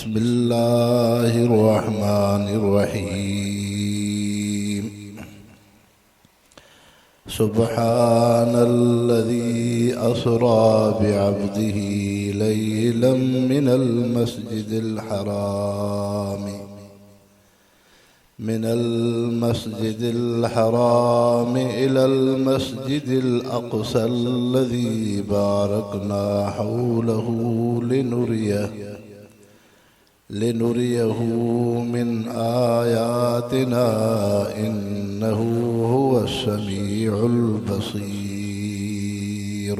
बिस्मिल्लाहिर्रहमानिर्रहीम। सुब्हानल्लज़ी अस्रा बिअब्दिही लैलन मिनल मस्जिदिल हराम इलल मस्जिदिल अक़सल्लज़ी बारकना हौलहू लिनुरियहू मिन आयातिना इन्नहू हुवस्समीउल बसीर।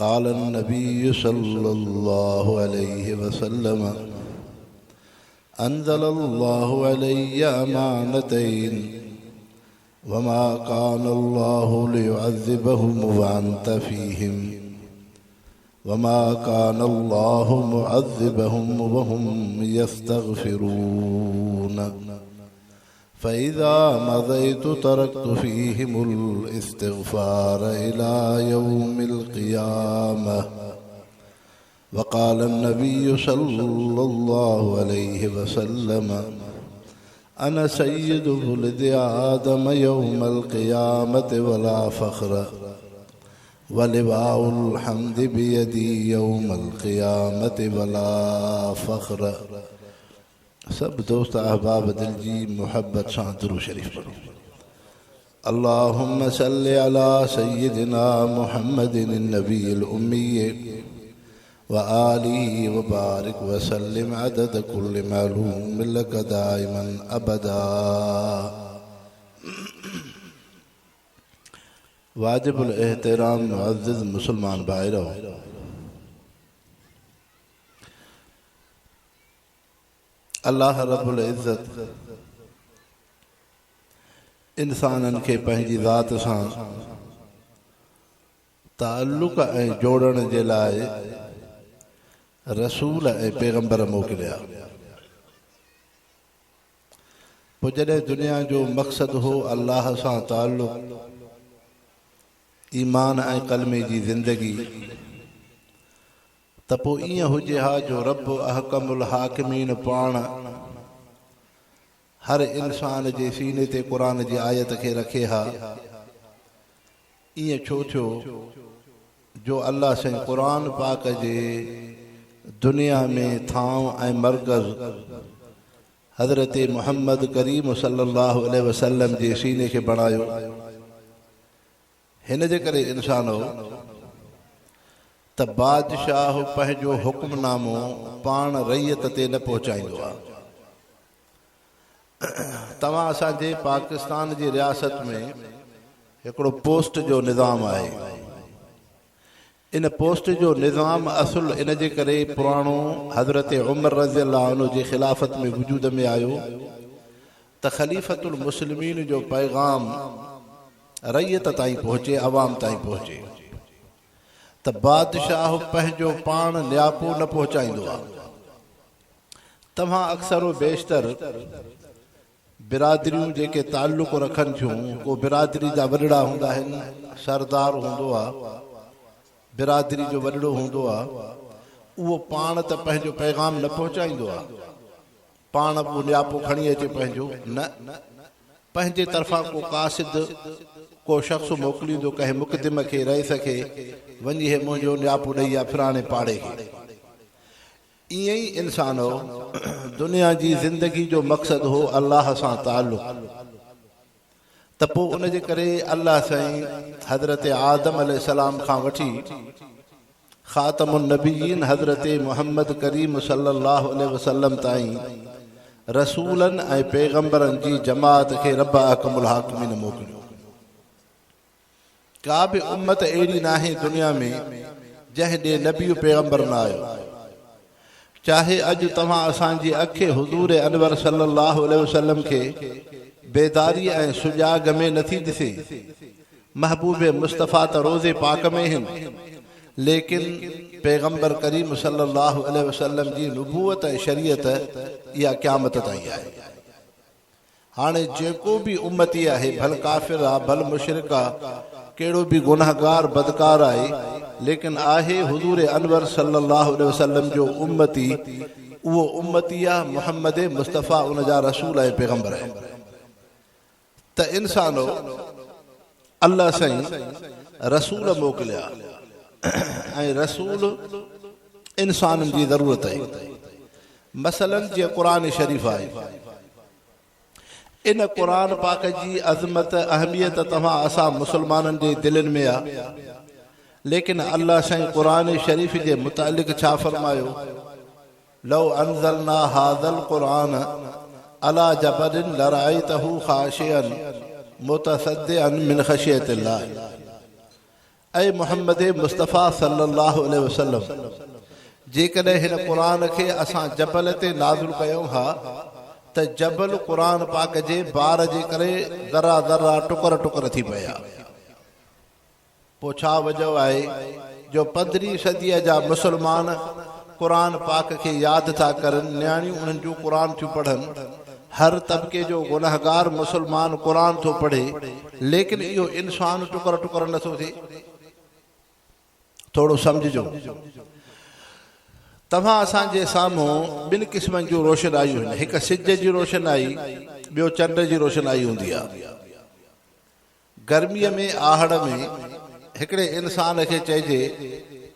क़ाल अन्नबिय्यु सल्लल्लाहु अलैहि वसल्लम अंज़लल्लाहु अलैया अमानतैन वमा कानल्लाहु लियुअज़्ज़िबहुम व अन्त फ़ीहिम वमा कानल्लाहु मुअज़्ज़िबहुम व हुम यस्तग़फ़िरून। फ़इज़ा मज़यतु तरक्तु फ़ीहिमुल इस्तिग़फ़ार इला यौमिल क़ियामह। वक़ाल अन्नबिय्यु सल्लल्लाहु अलैहि वसल्लम अना सय्यिदु वुलदि आदम यौमल क़ियामति वला फ़ख़्र वलिवाउल हम्दि बियदी यौमल क़ियामति वला फ़ख़्र। सब दोस्त अहबाब दिल जी मुहब्बत सां दुरूद शरीफ पढ़ो। अल्लाहुम्मा सल्लि अला सय्यिदिना मुहम्मदिन नबील उम्मी व आलिहि व बारिक व सल्लिम अदद कुल्लि मालूम लक दाइमन अबदा। वाजिबुल एहतराम मुअज़्ज़िज़ मुसलमान भाइरो, अल्लाह रब्बुल इज़्ज़त इंसानन खे पंहिंजी ज़ात सां ताल्लुक़ ऐं जोड़ण जे लाइ रसूल ऐं पैगंबर मोकिलिया। पोइ जॾहिं दुनिया जो मक़सदु हो अल्लाह सां ताल्लुक़, ईमान ऐं कलमे जी ज़िंदगी, त पोइ ईअं हुजे हा जो रब अहकमुल हाकिमीन पाण हर इंसान जे सीने ते क़ुरान जी आयत खे रखे हा। ईअं छो थियो जो अल्लाह साईं क़ुरान पाक जे दुनिया में थांव ऐं मरकज़ हज़रत मुहम्मद करीम सल्लल्लाहु अलैहि वसल्लम जे सीने खे बणायो। हिन जे करे इंसान हो त बादशाह पंहिंजो हुक्मनामो पाण रैयत ते न पहुचाईंदो आहे। तव्हां असांजे पाकिस्तान जी रियासत में हिकिड़ो पोस्ट जो निज़ाम आहे। इन पोस्ट जो निज़ाम असुल इन जे करे पुराणो हज़रत उमर रज़ियल्लाहु अन्हु जी ख़िलाफ़त में वजूद में आयो त ख़लीफ़तुल मुस्लिमीन जो पैगाम रैयत ताईं पहुचे, अवाम ताईं पहुचे, त बादशाह पंहिंजो पाण नियापो न पहुचाईंदो आहे। तव्हां अक्सर बेशतर बिरादरियूं जेके ताल्लुक़ रखनि थियूं, को बिरादरी जा वॾड़ा हूंदा आहिनि, सरदार हूंदो आहे, बिरादरी जो वॾड़ो हूंदो आहे, उहो पाण त पंहिंजो पैगाम न पहुचाईंदो आहे, पाण पोइ नियापो खणी अचे पंहिंजो न, पंहिंजे तरफ़ां को कासिद को शख़्स मोकिलींदो कंहिं मुक़दम खे रही सके वञी हे मुंहिंजो नियापो ॾेई आहे फिराणे पाड़े खे। ईअं ई इंसान हो, दुनिया जी ज़िंदगी जो मक़सदु हो अल्लाह सां ताल्लुक़। त पोइ उन जे करे अल्लाह साईं हज़रत आदम अलैहिस्सलाम खां वठी ख़ातमुन नबीयीन हज़रत मुहम्मद करीम सल्लल्लाहु अलैहि वसल्लम ताईं रसूलनि ऐं पैगंबरनि जी जमात खे रब अहकमुल हाकिमीन मोकिलियो। का बि उम्मत अहिड़ी नाहे दुनिया में जंहिं ॾे नबी पैगंबर न आयो। चाहे अॼु तव्हां असांजी अखे हुज़ूर अनवर सल्लल्लाहु अलैहि वसल्लम खे बेदारी ऐं सुजाग में नथी ॾिसे, महबूब मुस्तफ़ा त रोज़े पाक में आहिनि, लेकिन पैगंबर करीम सल्लल्लाहु अलैहि वसल्लम जी नुबूवत ऐं शरीयत इहा क़यामत ताईं आहे। हाणे जेको बि उम्मती आहे, भल काफ़िर आहे, भल मुशरिक आहे, कहिड़ो बि गुनाहगार बदकार आहे, लेकिन आहे हुज़ूर अनवर सल्लल्लाहु अलैहि वसल्लम जो उम्मती, उहो उम्मती आहे मुहम्मद मुस्तफ़ा, उन जा रसूल ऐं पैगंबर आहे। त इंसानो अल्लाह साईं रसूल मोकिलिया ऐं रसूल इंसाननि जी ज़रूरत आहे। मसलन जीअं क़ुरान शरीफ़ आहे, इन क़ुरान पाक जी अज़मत अहमियत तव्हां असां मुस्लमाननि जे दिलनि में आहे, लेकिन अल्लाह साईं क़ुरान शरीफ़ जे मुतालिक़ छा फरमायो, लौ अंज़लना हाज़ल क़ुरान अला जबलिन लरअयतहु ख़ाशिअन मुतसद्दिअन मिन ख़शियतिल्लाह। ऐं मुहम्मद मुस्तफ़ा सल्लल्लाहु अलैहि वसल्लम, जेकॾहिं हिन क़ुरान खे असां जबल ते नाज़िल कयूं हा त जबल क़ुरान पाक जे बार जे करे ज़रा ज़रा टुकर टुकर थी पिया। पोइ छा वजह आहे जो 15वीं सदीअ जा मुस्लमान क़ुरान पाक खे यादि था करनि, न्याणियूं उन्हनि जूं क़ुरान थियूं पढ़नि, हर तबिके जो गुनाहगार मुस्लमान क़ुरान थो पढ़े, लेकिन इहो इंसान टुकर टुकर नथो थिए। थोरो सम्झिजो, तव्हां असांजे साम्हूं ॿिनि क़िस्मनि जूं रोशनायूं आहिनि, हिकु सिज जी रोशनाई, ॿियो चंड जी रोशनाई हूंदी आहे। गर्मीअ में आहड़ में हिकिड़े इंसान खे चइजे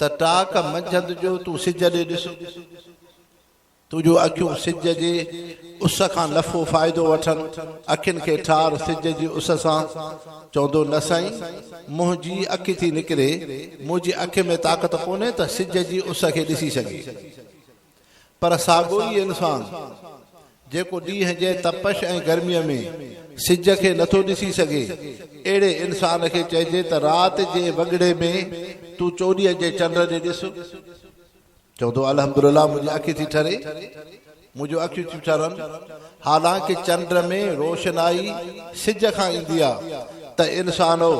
त टाक मंझंदि जो तूं सिज ॾे ॾिस, तुंहिंजूं अखियूं सिज जे उस खां नफ़ो फ़ाइदो वठनि, अखियुनि खे ठार सिज जी उस सां। चवंदो न साईं, मुंहिंजी अखि थी निकिरे, मुंहिंजी अखि में ताक़त कोन्हे त सिज जी उस खे ॾिसी सघे। पर साॻियो ई इंसान जेको ॾींहं जे तपश ऐं गर्मीअ में सिज खे नथो ॾिसी सघे, अहिड़े इंसान खे चइजे त राति जे वॻड़े में तूं चोॾीअ जे चंड ॾे ॾिस। चवंदो अल्हम्दुलिल्लाह, मुंहिंजी अखि थी ठरे, मुंहिंजूं अखियूं थियूं ठरनि। हालांकि चंड में रोशनाई सिज खां ईंदी आहे। त इंसानो,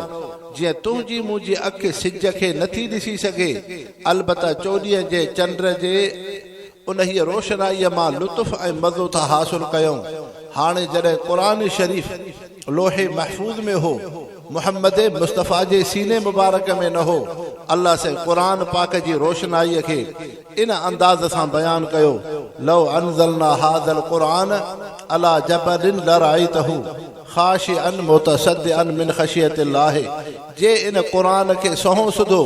जीअं तुंहिंजी मुंहिंजी अखि सिज खे नथी ॾिसी सघे, अलबत्ता चोॾीअ जे चंड जे उन ही रोशनाईअ मां लुत्फ़ ऐं मज़ो था हासिल कयूं। हाणे जॾहिं क़ुरान शरीफ़ लोहे महफूज़ में हो, मुहम्मद मुस्तफ़ा जे सीने मुबारक में न हो, अल्लाह से क़ुरान पाक जी रोशनाईअ खे इन अंदाज़ सां बयान कयो, लौ अंज़लना हाज़ल क़ुरान अला जबलिन लरअयतहु ख़ाशिअन मुतसद्दिअन मिन ख़शियतिल्लाह। जे इन क़ुरान खे सहो सुधो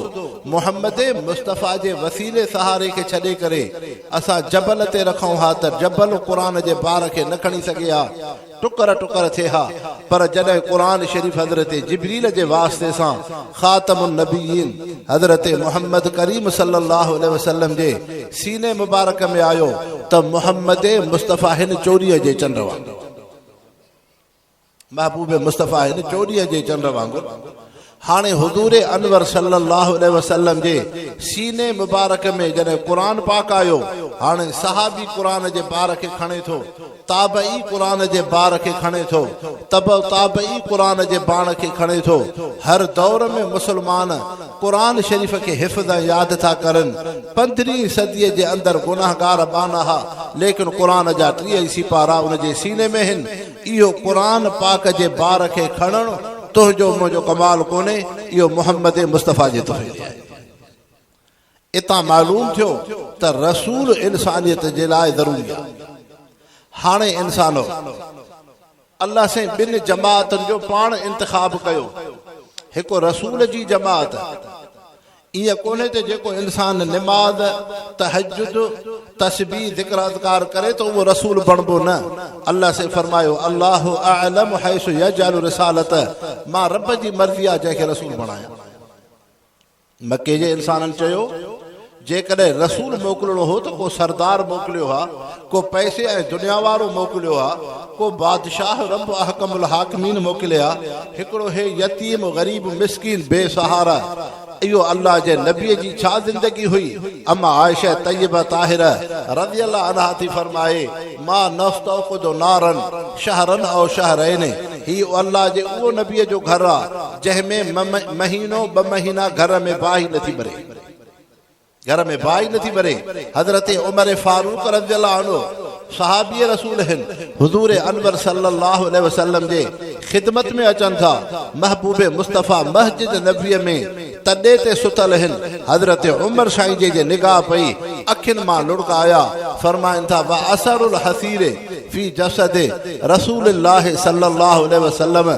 मुहम्मद मुस्तफ़ा जे वसीले सहारे खे छॾे करे असां जबल ते रखूं हा त जबल क़ुरान जे बार खे न खणी सघे हा, टुकर टुकर थिए हा। पर जॾहिं क़ुरान शरीफ़ हज़रत जिब्रील जे वास्ते सां ख़ातमुन नबीयीन हज़रत मुहम्मद करीम सल्लल्लाहु अलैहि वसल्लम जे सीने मुबारक में आयो त मुहम्मद मुस्तफ़ा हिन चोॾीअ जे चंड वांगुरु, महबूब मुस्तफ़ा हिन चोॾीअ जे चंड वांगुरु। हाणे हुज़ूर अनवर सल्लल्लाहु अलैहि वसल्लम जे सीने मुबारक में जॾहिं क़ुरान पाक आयो, हाणे सहाबी क़ुरान जे बार खे खणे थो, ताबई क़ुरान जे बार खे खणे थो, ताबई क़ुरान जे बाण खे खणे थो। हर दौर में मुस्लमान क़ुरान शरीफ़ खे हिफ़्ज़ यादि था करनि। 15वीं सदीअ जे अंदरि गुनाहगार बाना हा, लेकिन क़ुरान जा 30 सिपारा उन जे सीने में आहिनि। इहो क़ुरान पाक जे बार खे खणणु तुंहिंजो मुंहिंजो कमाल कोन्हे, इहो मुहम्मद मुस्तफ़ा जे तोहफ़े आहे। इतां मालूम थियो त रसूल इंसानियत जे लाइ ज़रूरी आहे। हाणे इंसानो अल्लाह से ॿिनि जमातनि जो पाण इंतिखाब कयो, हिकु रसूल जी जमात। ईअं कोन्हे त जेको इंसान निमाज़, तहज्जुद, तस्बीह, ज़िक्र अज़कार करे तो वो रसूल बणबो न। अल्लाह से फरमायो, अल्लाहु अअलम हैसु यजअलु रिसालत, मां रब जी मर्ज़ी आहे जंहिंखे रसूल बणाया। मके जे इंसाननि चयो, जेकॾहिं रसूल मोकिलिणो हो त को सरदार मोकिलियो हा, को पैसे ऐं दुनिया वारो मोकिलियो हा, को बादशाह रब अहकमुल हाकिमीन मोकिलिया, हिकिड़ो हे यतीम ग़रीब मिस्कीन बेसहारा। इहो अल्लाह जे नबीअ जी छा ज़िंदगी हुई। अम्मा आयशा तय्यबा ताहिरा रज़ियल्लाहु अन्हा थी फरमाए, मां नस्तौक़िदु नारन शहरन औ शहरैन। ही अल्लाह जे उहो नबीअ जो घर आहे जंहिंमें महीनो 2 महीना घर में बाहि नथी भरे, घर में बाहि नथी भरे। हज़रत उमर फारूक रज़ियल्लाहु अन्हु सहाबी रसूल आहिनि, हुज़ूर अनवर सल्लल्लाहु अलैहि वसल्लम जे ख़िदमत में अचनि था महबूबे मुस्तफ़ा मस्जिद नबीअ में तॾे ते सुतल आहिनि हज़रत उमर साईं जे निगाह पई अखियुनि मां लुड़का आया फरमाइनि था व असरुल हसीरे फी जसद रसूलुल्लाह सल्लल्लाहु अलैहि वसल्लम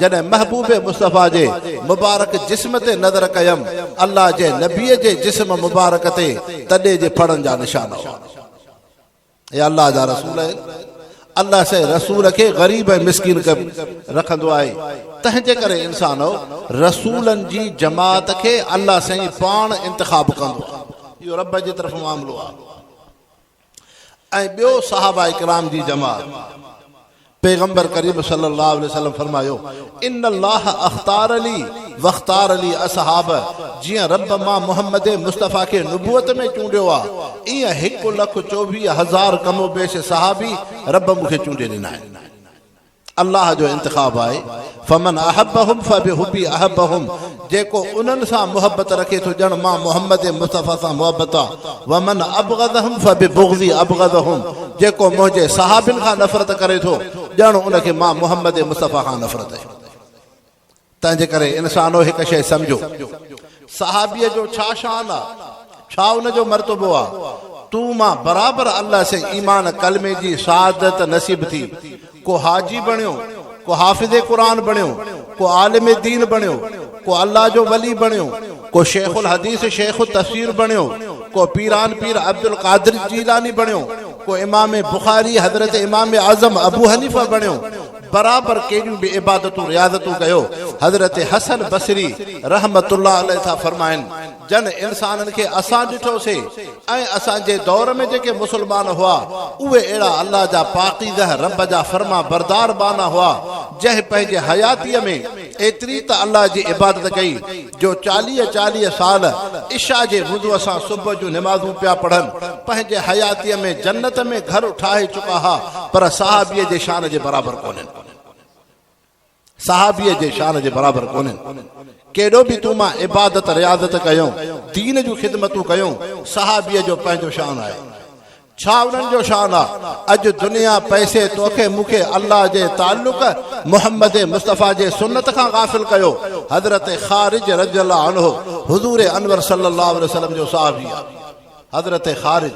जॾहिं महबूबे मुस्तफ़ा जे मुबारक जिस्म ते नज़र कयमि अल्लाह जे नबीअ जे जिस्म मुबारक ते तॾे जे फड़नि जा निशान हुआ या अल्लाह जा रसूल आहिनि अल्लाह से रसूल के गरीब ऐं मिस्कीन के रखंदो आहे तंहिंजे करे इंसान रसूलनि जी जमात के अल्लाह साईं पाण इंतिखाब कंदो आहे इहो रब जी तरफ़ मामलो आहे ऐं ॿियो सहाबा इकराम जी जमात पैगंबर करीम सल्लल्लाहु अलैहि वसल्लम फरमायो इन्नल्लाह अख्तारली वख्तारली असहाब जियां रब मां मोहम्मद मुस्तफ़ा के नबूवत में चूंडियो आहे ईअं 1,24,000 कमो बेश सहाबी रब मूंखे चूंडे ॾिना आहिनि अल्लाह जो इंतिखाब आहे फमन अहब्बहुम फबिहुब्बी अहब्बहुम जेको उन्हनि सां मोहब्बत रखे थो ॼण मां मोहम्मद मुस्तफ़ा सां मोहब्बत आहे वमन अबग़दहुम फबिबुग़ज़ी अबग़दहुम जेको मुंहिंजे सहाबिन खां नफ़रत करे थो ॼण उनखे मां मोहम्मद मुस्तफ़ा खां नफ़रत आहे तंहिंजे करे इंसानो हिकु शइ सम्झो सहाबीअ जो छा शान आहे छा उनजो मर्तबो आहे तूं मां बराबरि अल्लाह से ईमान कलमे जी शहादत नसीब थी को हाजी बणियो को हाफ़िज़े क़ुरान बणियो को आलिम दीन बणियो को अल्लाह जो वली बणियो को शेखुल हदीस शेखुल तफसीर बणियो को पीरान पीर अब्दुल कादिर जीलानी बणियो को इमाम बुखारी हज़रत इमाम आज़म अबू हनीफा बणियो बराबर केड़ियूं भी इबादतूं रियाज़तूं कयो हज़रत हसन बसरी रहमतुल्लाह अलैहि था फरमाइनि जन इंसाननि खे असां ॾिठोसीं ऐं असांजे दौर में जेके मुसलमान हुआ उहे अहिड़ा अल्लाह जा पाकीज़ह रब जा फर्मा बरदार बाना हुआ जंहिं पंहिंजे हयातीअ में एतिरी त अल्लाह जी इबादत कई जो 40 साल इशा जे वुज़ूअ सां सुबुह जूं निमाज़ूं पिया पढ़नि पंहिंजे हयातीअ में जन्नत में घर ठाहे चुका हुआ पर सहाबीअ जे शान जे बराबरि कोन्हनि सहाबीअ जे शान जे बराबरि कोन्हनि केॾो बि तूं मां इबादत रियाज़त कयूं दीन जूं ख़िदमतूं कयूं सहाबीअ जो पंहिंजो शान आहे छा उन्हनि जो शान आहे अॼु दुनिया पैसे तोखे मूंखे अल्लाह जे ताल्लुक़ मोहम्मद मुस्तफ़ा जे सुन्नत खां गाफ़िल कयो हज़रत ख़ारिज रज़ियल्लाहु अन्हु हुज़ूर अनवर सल्लल्लाहु अलैहि वसल्लम जो सहाबी आहे हज़रत ख़ारिज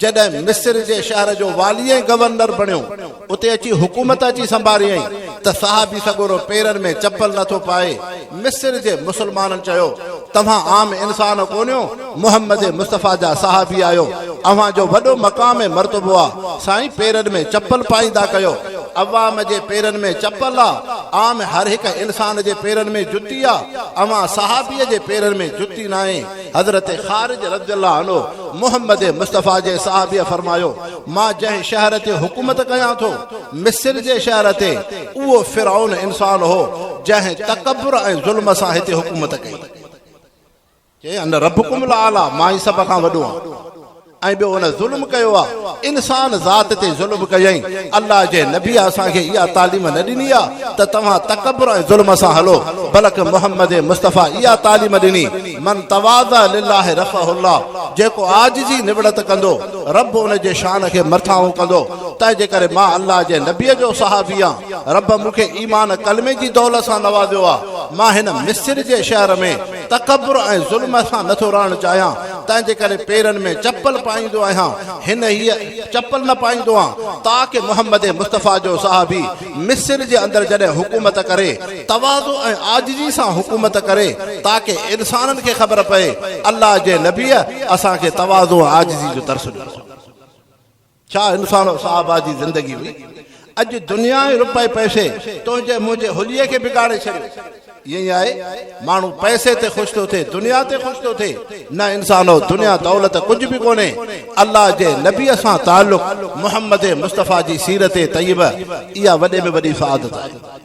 जॾहिं मिस्र जे शहर जो वाली ऐं गवर्नर बणियो उते अची हुकूमत अची संभाली त सहाबी सगोरो पेरनि में चप्पल नथो पाए मिस्र जे मुसलमाननि चयो तव्हां आम इंसान कोन्हियो मोहम्मद मुस्तफ़ा जा सहाबी आहियो अव्हां जो वॾो मक़ाम ऐं मर्तबो आहे साईं पेरनि में चप्पल पाईंदा कयो अवाम जे पेरनि में चप्पल आहे आम हर हिकु इंसान जे पेरनि में जुती आहे अव्हां सहाबीअ जे पेरनि में जुती न आहे हज़रत ख़ारिज रज़ियल्लाहु अन्हु मोहम्मद मुस्तफ़ा जे सहाबीअ फरमायो मां जंहिं शहर ते हुकूमत कयां थो मिस्र जे शहर ते उहो फिरौन इंसान हो जंहिं तकब्बुर ऐं ज़ुल्म सां हिते हुकूमत कई चए अन रब्बुकुम आला मां ई सभ खां वॾो आहियां ऐं ॿियो हुन ज़ुल्म कयो आहे इंसान ज़ात ते ज़ुल्म कयईं अल्लाह जे नबी असांखे इहा तालीम न ॾिनी आहे त तव्हां तकब्बुर ऐं ज़ुल्म सां हलो बल्कि मोहम्मद मुस्तफ़ा इहा तालीम ॾिनी मन तवाज़ा लिल्लाहि रफ़अहुल्लाह जेको आजिज़ी निबड़त कंदो रब उन जे शान खे मथां कंदो तंहिंजे करे मां अल्लाह जे नबीअ जो सहाबी आहियां रब मूंखे ईमान कलमे जी दौलत सां नवाज़ियो आहे मां हिन मिस्र जे शहर में तकब्बुर ऐं ज़ुल्म सां नथो रहणु चाहियां तंहिंजे करे पेरनि में चप्पल पाईंदो आहियां हिन हीअ चप्पल न पाईंदो आहियां ताकि मोहम्मद मुस्तफ़ा जो सहाबी मिस्र जे अंदरि जॾहिं हुकूमत करे तवाज़ु ऐं आजिज़ी सां हुकूमत करे ताकि इंसाननि खे ख़बर पए अल्लाह जे नबीअ असांखे तवाज़ु ऐं आजिज़ी जो दर्स ॾिनो छा इंसान साहबा जी ज़िंदगी हुई अॼु दुनिया ऐं रुपए पैसे तुंहिंजे मुंहिंजे हुलीअ खे बिगाड़े छॾियो ईअं ई आहे माण्हू पैसे ते ख़ुशि थो थिए दुनिया ते ख़ुशि थो थिए न इंसानो दुनिया दौलत कुझु बि कोन्हे अल्लाह जे नबीअ सां ताल्लुक़ मोहम्मद मुस्तफ़ा जी सीरत तय्यब इहा वॾे में वॾी सआदत आहे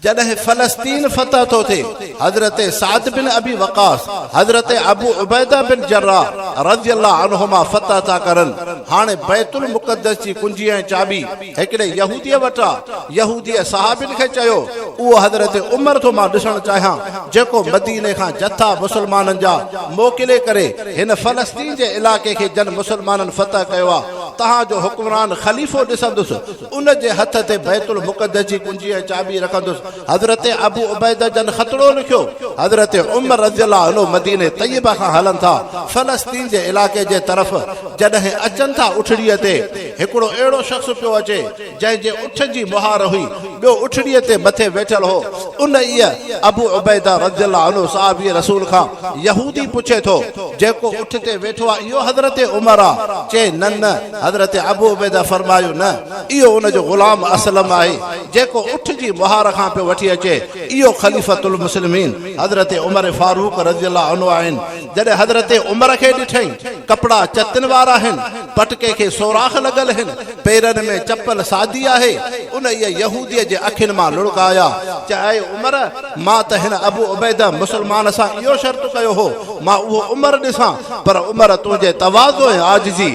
जॾहिं फ़लस्तीन फतह थो थिए हज़रत साद बिन अबी वक़ास हज़रत अबू उबैदा बिन जर्राह रज़ियल्लाहु अन्हुमा फतह था करनि हाणे बैतुल मुक़द्दस जी कुंजी ऐं चाबी हिकिड़े यहूदीअ वटि आहे यहूदीअ सहाबिन खे चयो उहो हज़रत उमर थो मां ॾिसणु चाहियां जेको मदीने खां जथा मुसलमाननि जा मोकिले करे हिन फ़लस्तीन जे इलाइक़े खे जन मुसलमाननि फतह कयो आहे तव्हांजो हुक्मरान ख़लीफ़ो ॾिसंदुसि उन जे हथ ते बैतुल मुक़द्दस जी कुंजी ऐं चाबी रखंदुसि। हज़रत अबू उबैदा जन ख़तरो लिखियो। हज़रत उमर रज़ियल्लाहु अन्हु मदीने तैयबा खां हलनि था फ़लस्तीन जे इलाइक़े जे तरफ़। जॾहिं अचनि था उठड़ीअ ते हिकिड़ो अहिड़ो शख़्स पियो अचे जंहिंजे उठ जी मुहार हुई, ॿियो उठड़ीअ ते मथे वेठल हो। उन इहा अबू उबैदा रज़ियल्लाहु अन्हु साहबी रसूल खां यहूदी पुछे थो जेको उठ ते वेठो आहे इहो हज़रत उमर आहे? चए न न। हज़रत अबू उबैदा फरमायो न, इहो उनजो ग़ुलाम असलम आहे जेको उठ जी मुहार खां पियो वठी अचे। इहो ख़लीफ़तुल मुस्लिमीन हज़रत उमर फारूक रज़ियल्लाहु अन्हु आहिनि। जॾहिं हज़रत उमर खे ॾिठई कपिड़ा चतनि वारा आहिनि, पटके खे सोराख़ लॻल आहिनि, पेरनि में चपल सादी आहे, उन इहे यहूदीअ जे अखियुनि मां लुड़काया। चए उमर मां त हिन अबू उबैदा मुस्लमान सां इहो शर्त कयो हो मां उहो उमर ॾिसां, पर उमर तुंहिंजे तवाज़ो ऐं आजिज़ी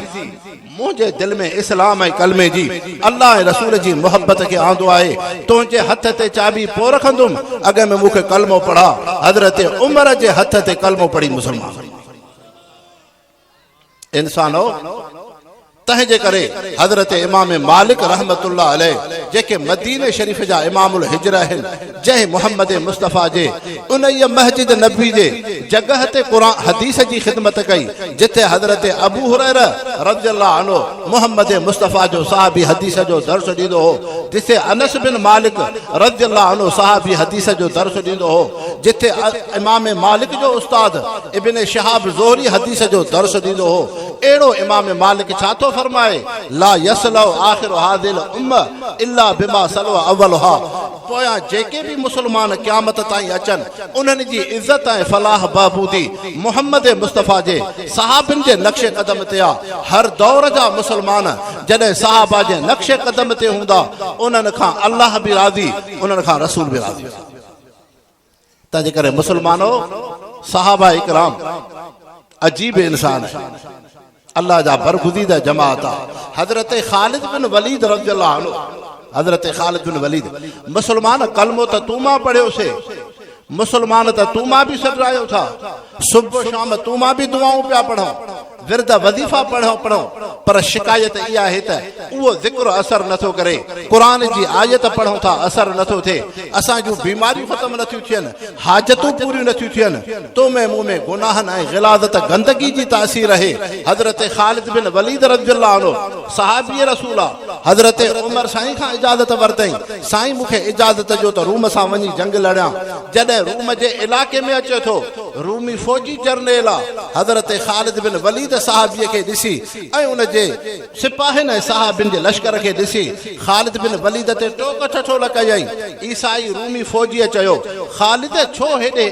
मुंहिंजे दिलि में इस्लाम ऐं कलमे जी अल्लाह ऐं रसूल जी मोहब्बत खे आंदो आहे। तुंहिंजे हथ ते चाबी पोइ रखंदुमि, अॻ में मूंखे कलमो पढ़ा। हज़रत उमर जे हथ ते कलमो पढ़ी मुस्लमान इंसानो। तंहिंजे करे हज़रत इमाम मालिक रहमतुल्लाह अलैह जेके मदीने शरीफ़ जा इमामुल हिजर आहिनि, जंहिं मुहम्मद मुस्तफ़ा जे उन मस्जिद नबी जे जगह ते क़ुरान हदीस जी ख़िदमत कई जिथे हज़रत अबू हुरैरा रज़ियल्लाहु अन्हु मुहम्मद मुस्तफ़ा जो साहबी हदीस जो दर्स ॾींदो हो, जिथे अनस बिन मालिक रज़ियल्लाहु अन्हु साहबी हदीस जो दर्स ॾींदो हो, जिथे इमाम मालिक जो उस्ताद इब्न शिहाब ज़ोहरी हदीस जो दर्स ॾींदो हो। अहिड़ो इमाम मालिक छा थो फरमाए? ला यसलउ आखिरु हादिल उम्म इल्ला बिमा सलवा अव्वलहा। पोयां जेके भी मुसलमान क़यामत ताईं अचनि उन्हनि जी इज़त ऐं फलाह बहबूदी मुहम्मद मुस्तफ़ा जे सहाबनि जे नक्शे क़दम ते आहे। हर दौर जा मुसलमान जॾहिं सहाबा जे नक्शे क़दम ते हूंदा उन्हनि खां अल्लाह बि राज़ी, उन्हनि खां रसूल बि राज़ी। तंहिंजे करे मुसलमानो सहाबा इकराम अजीब इंसान है, अल्लाह जा बरगुज़ीदा जमात आहे। हज़रत ख़ालिद बिन वलीद रज़ियल्लाहु अन्हु, हज़रत ख़ालिद बिन वलीद मुसलमान कलमो त तूमा पढ़ियोसे, मुसलमान त तूमा भी सॾायो था, सुबह शाम तूमा भी दुआऊं पिया पढ़ो, विरद वज़ीफ़ा पढ़ो, पर शिकायत इहा आहे त उहो ज़िक्र असर नथो करे। क़ुरान जी आयत पढ़ूं था असर नथो थिए, असां जूं बीमारियूं ख़त्म नथियूं थियनि, हाजतूं पूरियूं नथियूं थियनि, तो में मुंह में गुनाहनि ऐं ग़िलाज़त गंदगी जी तासीर आहे। हज़रत ख़ालिद बिन वलीद रज़ियल्लाहु अन्हु सहाबी रसूल आहे। हज़रत उमर साईं खां इजाज़त वरितई, साईं मूंखे इजाज़त जो त रूम सां वञी जंग लड़ियां। जॾहिं रूम जे इलाइक़े में अचे थो, रूमी फ़ौजी जर्नेल आहे, हज़रत ख़ालिद बिन वलीद सहाबीअ खे ॾिसी ऐं उन जे सिपाहियुनि ऐं सहाबियुनि जे लश्कर खे ॾिसी ख़ालिद बिन वलीद ते टोक ठठोल कयई। ईसाई रूमी फ़ौजीअ चयो, ख़ालिद छो हेॾे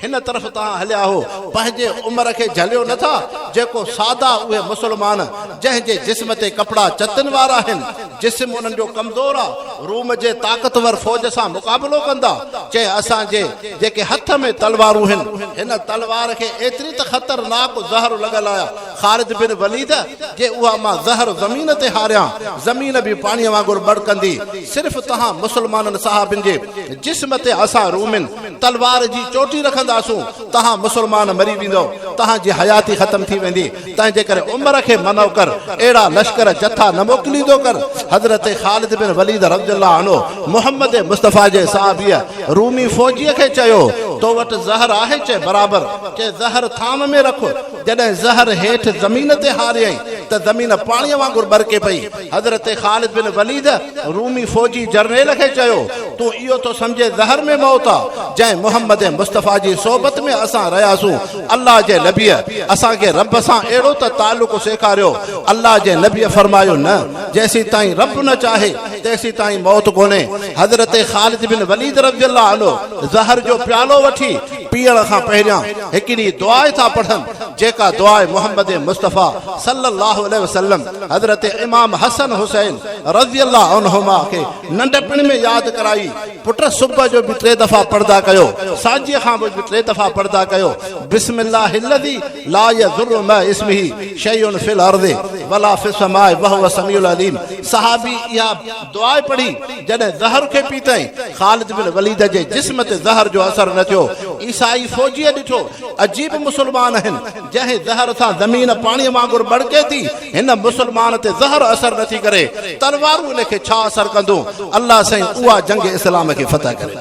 हिन तरफ़ तव्हां हलिया हो? पंहिंजे उमर खे झलियो नथा? जेको सादा उहे मुसलमान जंहिंजे जिस्म ते कपिड़ा चतनि वारा आहिनि, जिस्म उन्हनि जो कमज़ोर आहे, रूम जे ताक़तवर फ़ौज सां मुक़ाबिलो कंदा। चए असांजे जेके हथ में तलवारूं आहिनि, हिन तलवार खे एतिरी त ख़तरनाक ज़हर लॻल आहे ख़ालिद बिन वलीद जे उहा मां ज़हर ज़मीन ते हारियां, ज़मीन बि पाणीअ वांगुरु बड़कंदी। सिर्फ़ तव्हां मुसलमाननि साहबिन जे जिस्म ते असां रूमिन तलवार जी चोटी रखंदासूं, तव्हां मुसलमान मरी वेंदो, तव्हांजी हयाती ख़त्म थी वेंदी। तंहिंजे करे उमर खे मनो कर, अहिड़ा लश्कर जथा न मोकिलींदो कर। हज़रत ख़ालिद बिन वलीद रज़ियल्लाहु अन्हु मुहम्मद मुस्तफ़ा जे सहाबीअ रूमी फ़ौजीअ खे चयो, तो वटि ज़हर आहे? चए बराबर। चए ज़हर थाम में रखो। जॾहिं ज़हर हेठि ज़मीन ते हारियई त ज़मीन पाणीअ वांगुरु बरके पई। हज़रत ख़ालिद बिन वलीद रूमी फ़ौजी जर्नेल खे चयो, तूं इहो तो सम्झे ज़हर में मौत आहे? जंहिं मुहम्मद मुस्तफ़ा जी सोबत में असां रहियासूं, अल्लाह जे नबीअ असांखे रब सां अहिड़ो त तालुक़ सेखारियो। अल्लाह जे नबीअ फरमायो, न जेसीं ताईं रब न चाहे तेसीं ताईं मौत कोन्हे। हज़रत ख़ालिद बिन वलीद रज़ियल्लाहु अन्हु ज़हर जो प्यालो वठी पीअण खां पहिरियां हिकिड़ी दुआ था पढ़नि, जेका दुआ मुहम्मद मुस्तफ़ा सल्लल्लाहु अलैहि वसल्लम हज़रत इमाम हसन हुसैन रज़ियल्लाहु अन्हुमा खे नंढपण में यादि कराई। पुट सुबह जो भी 3 दफ़ा पर्दा कयो, सांझीअ खां भी 3 दफ़ा पर्दा कयो। बिस्मिल्लाहिल्लज़ी ला यज़ुर्रु मा इस्मिही शैउन फिल अर्ज़ि वला फिस समाइ वहुव समीउल अलीम। सहाबी इहा दुआ पढ़ी जॾहिं ज़हर खे पीतई, ख़ालिद बिन वलीद जे जिस्म ते ज़हर जो असर न थियो। ईसाई फौजीअ ॾिठो अजीब मुसलमान आहिनि, जंहिं ज़हर सां ज़मीन पाणीअ वांगुरु बड़के थी, हिन मुसलमान ते ज़हर असर नथी करे, तलवारूं हिन खे छा असर कंदो। अल्लाह साईं उहा जंग इस्लाम खे फतह करे।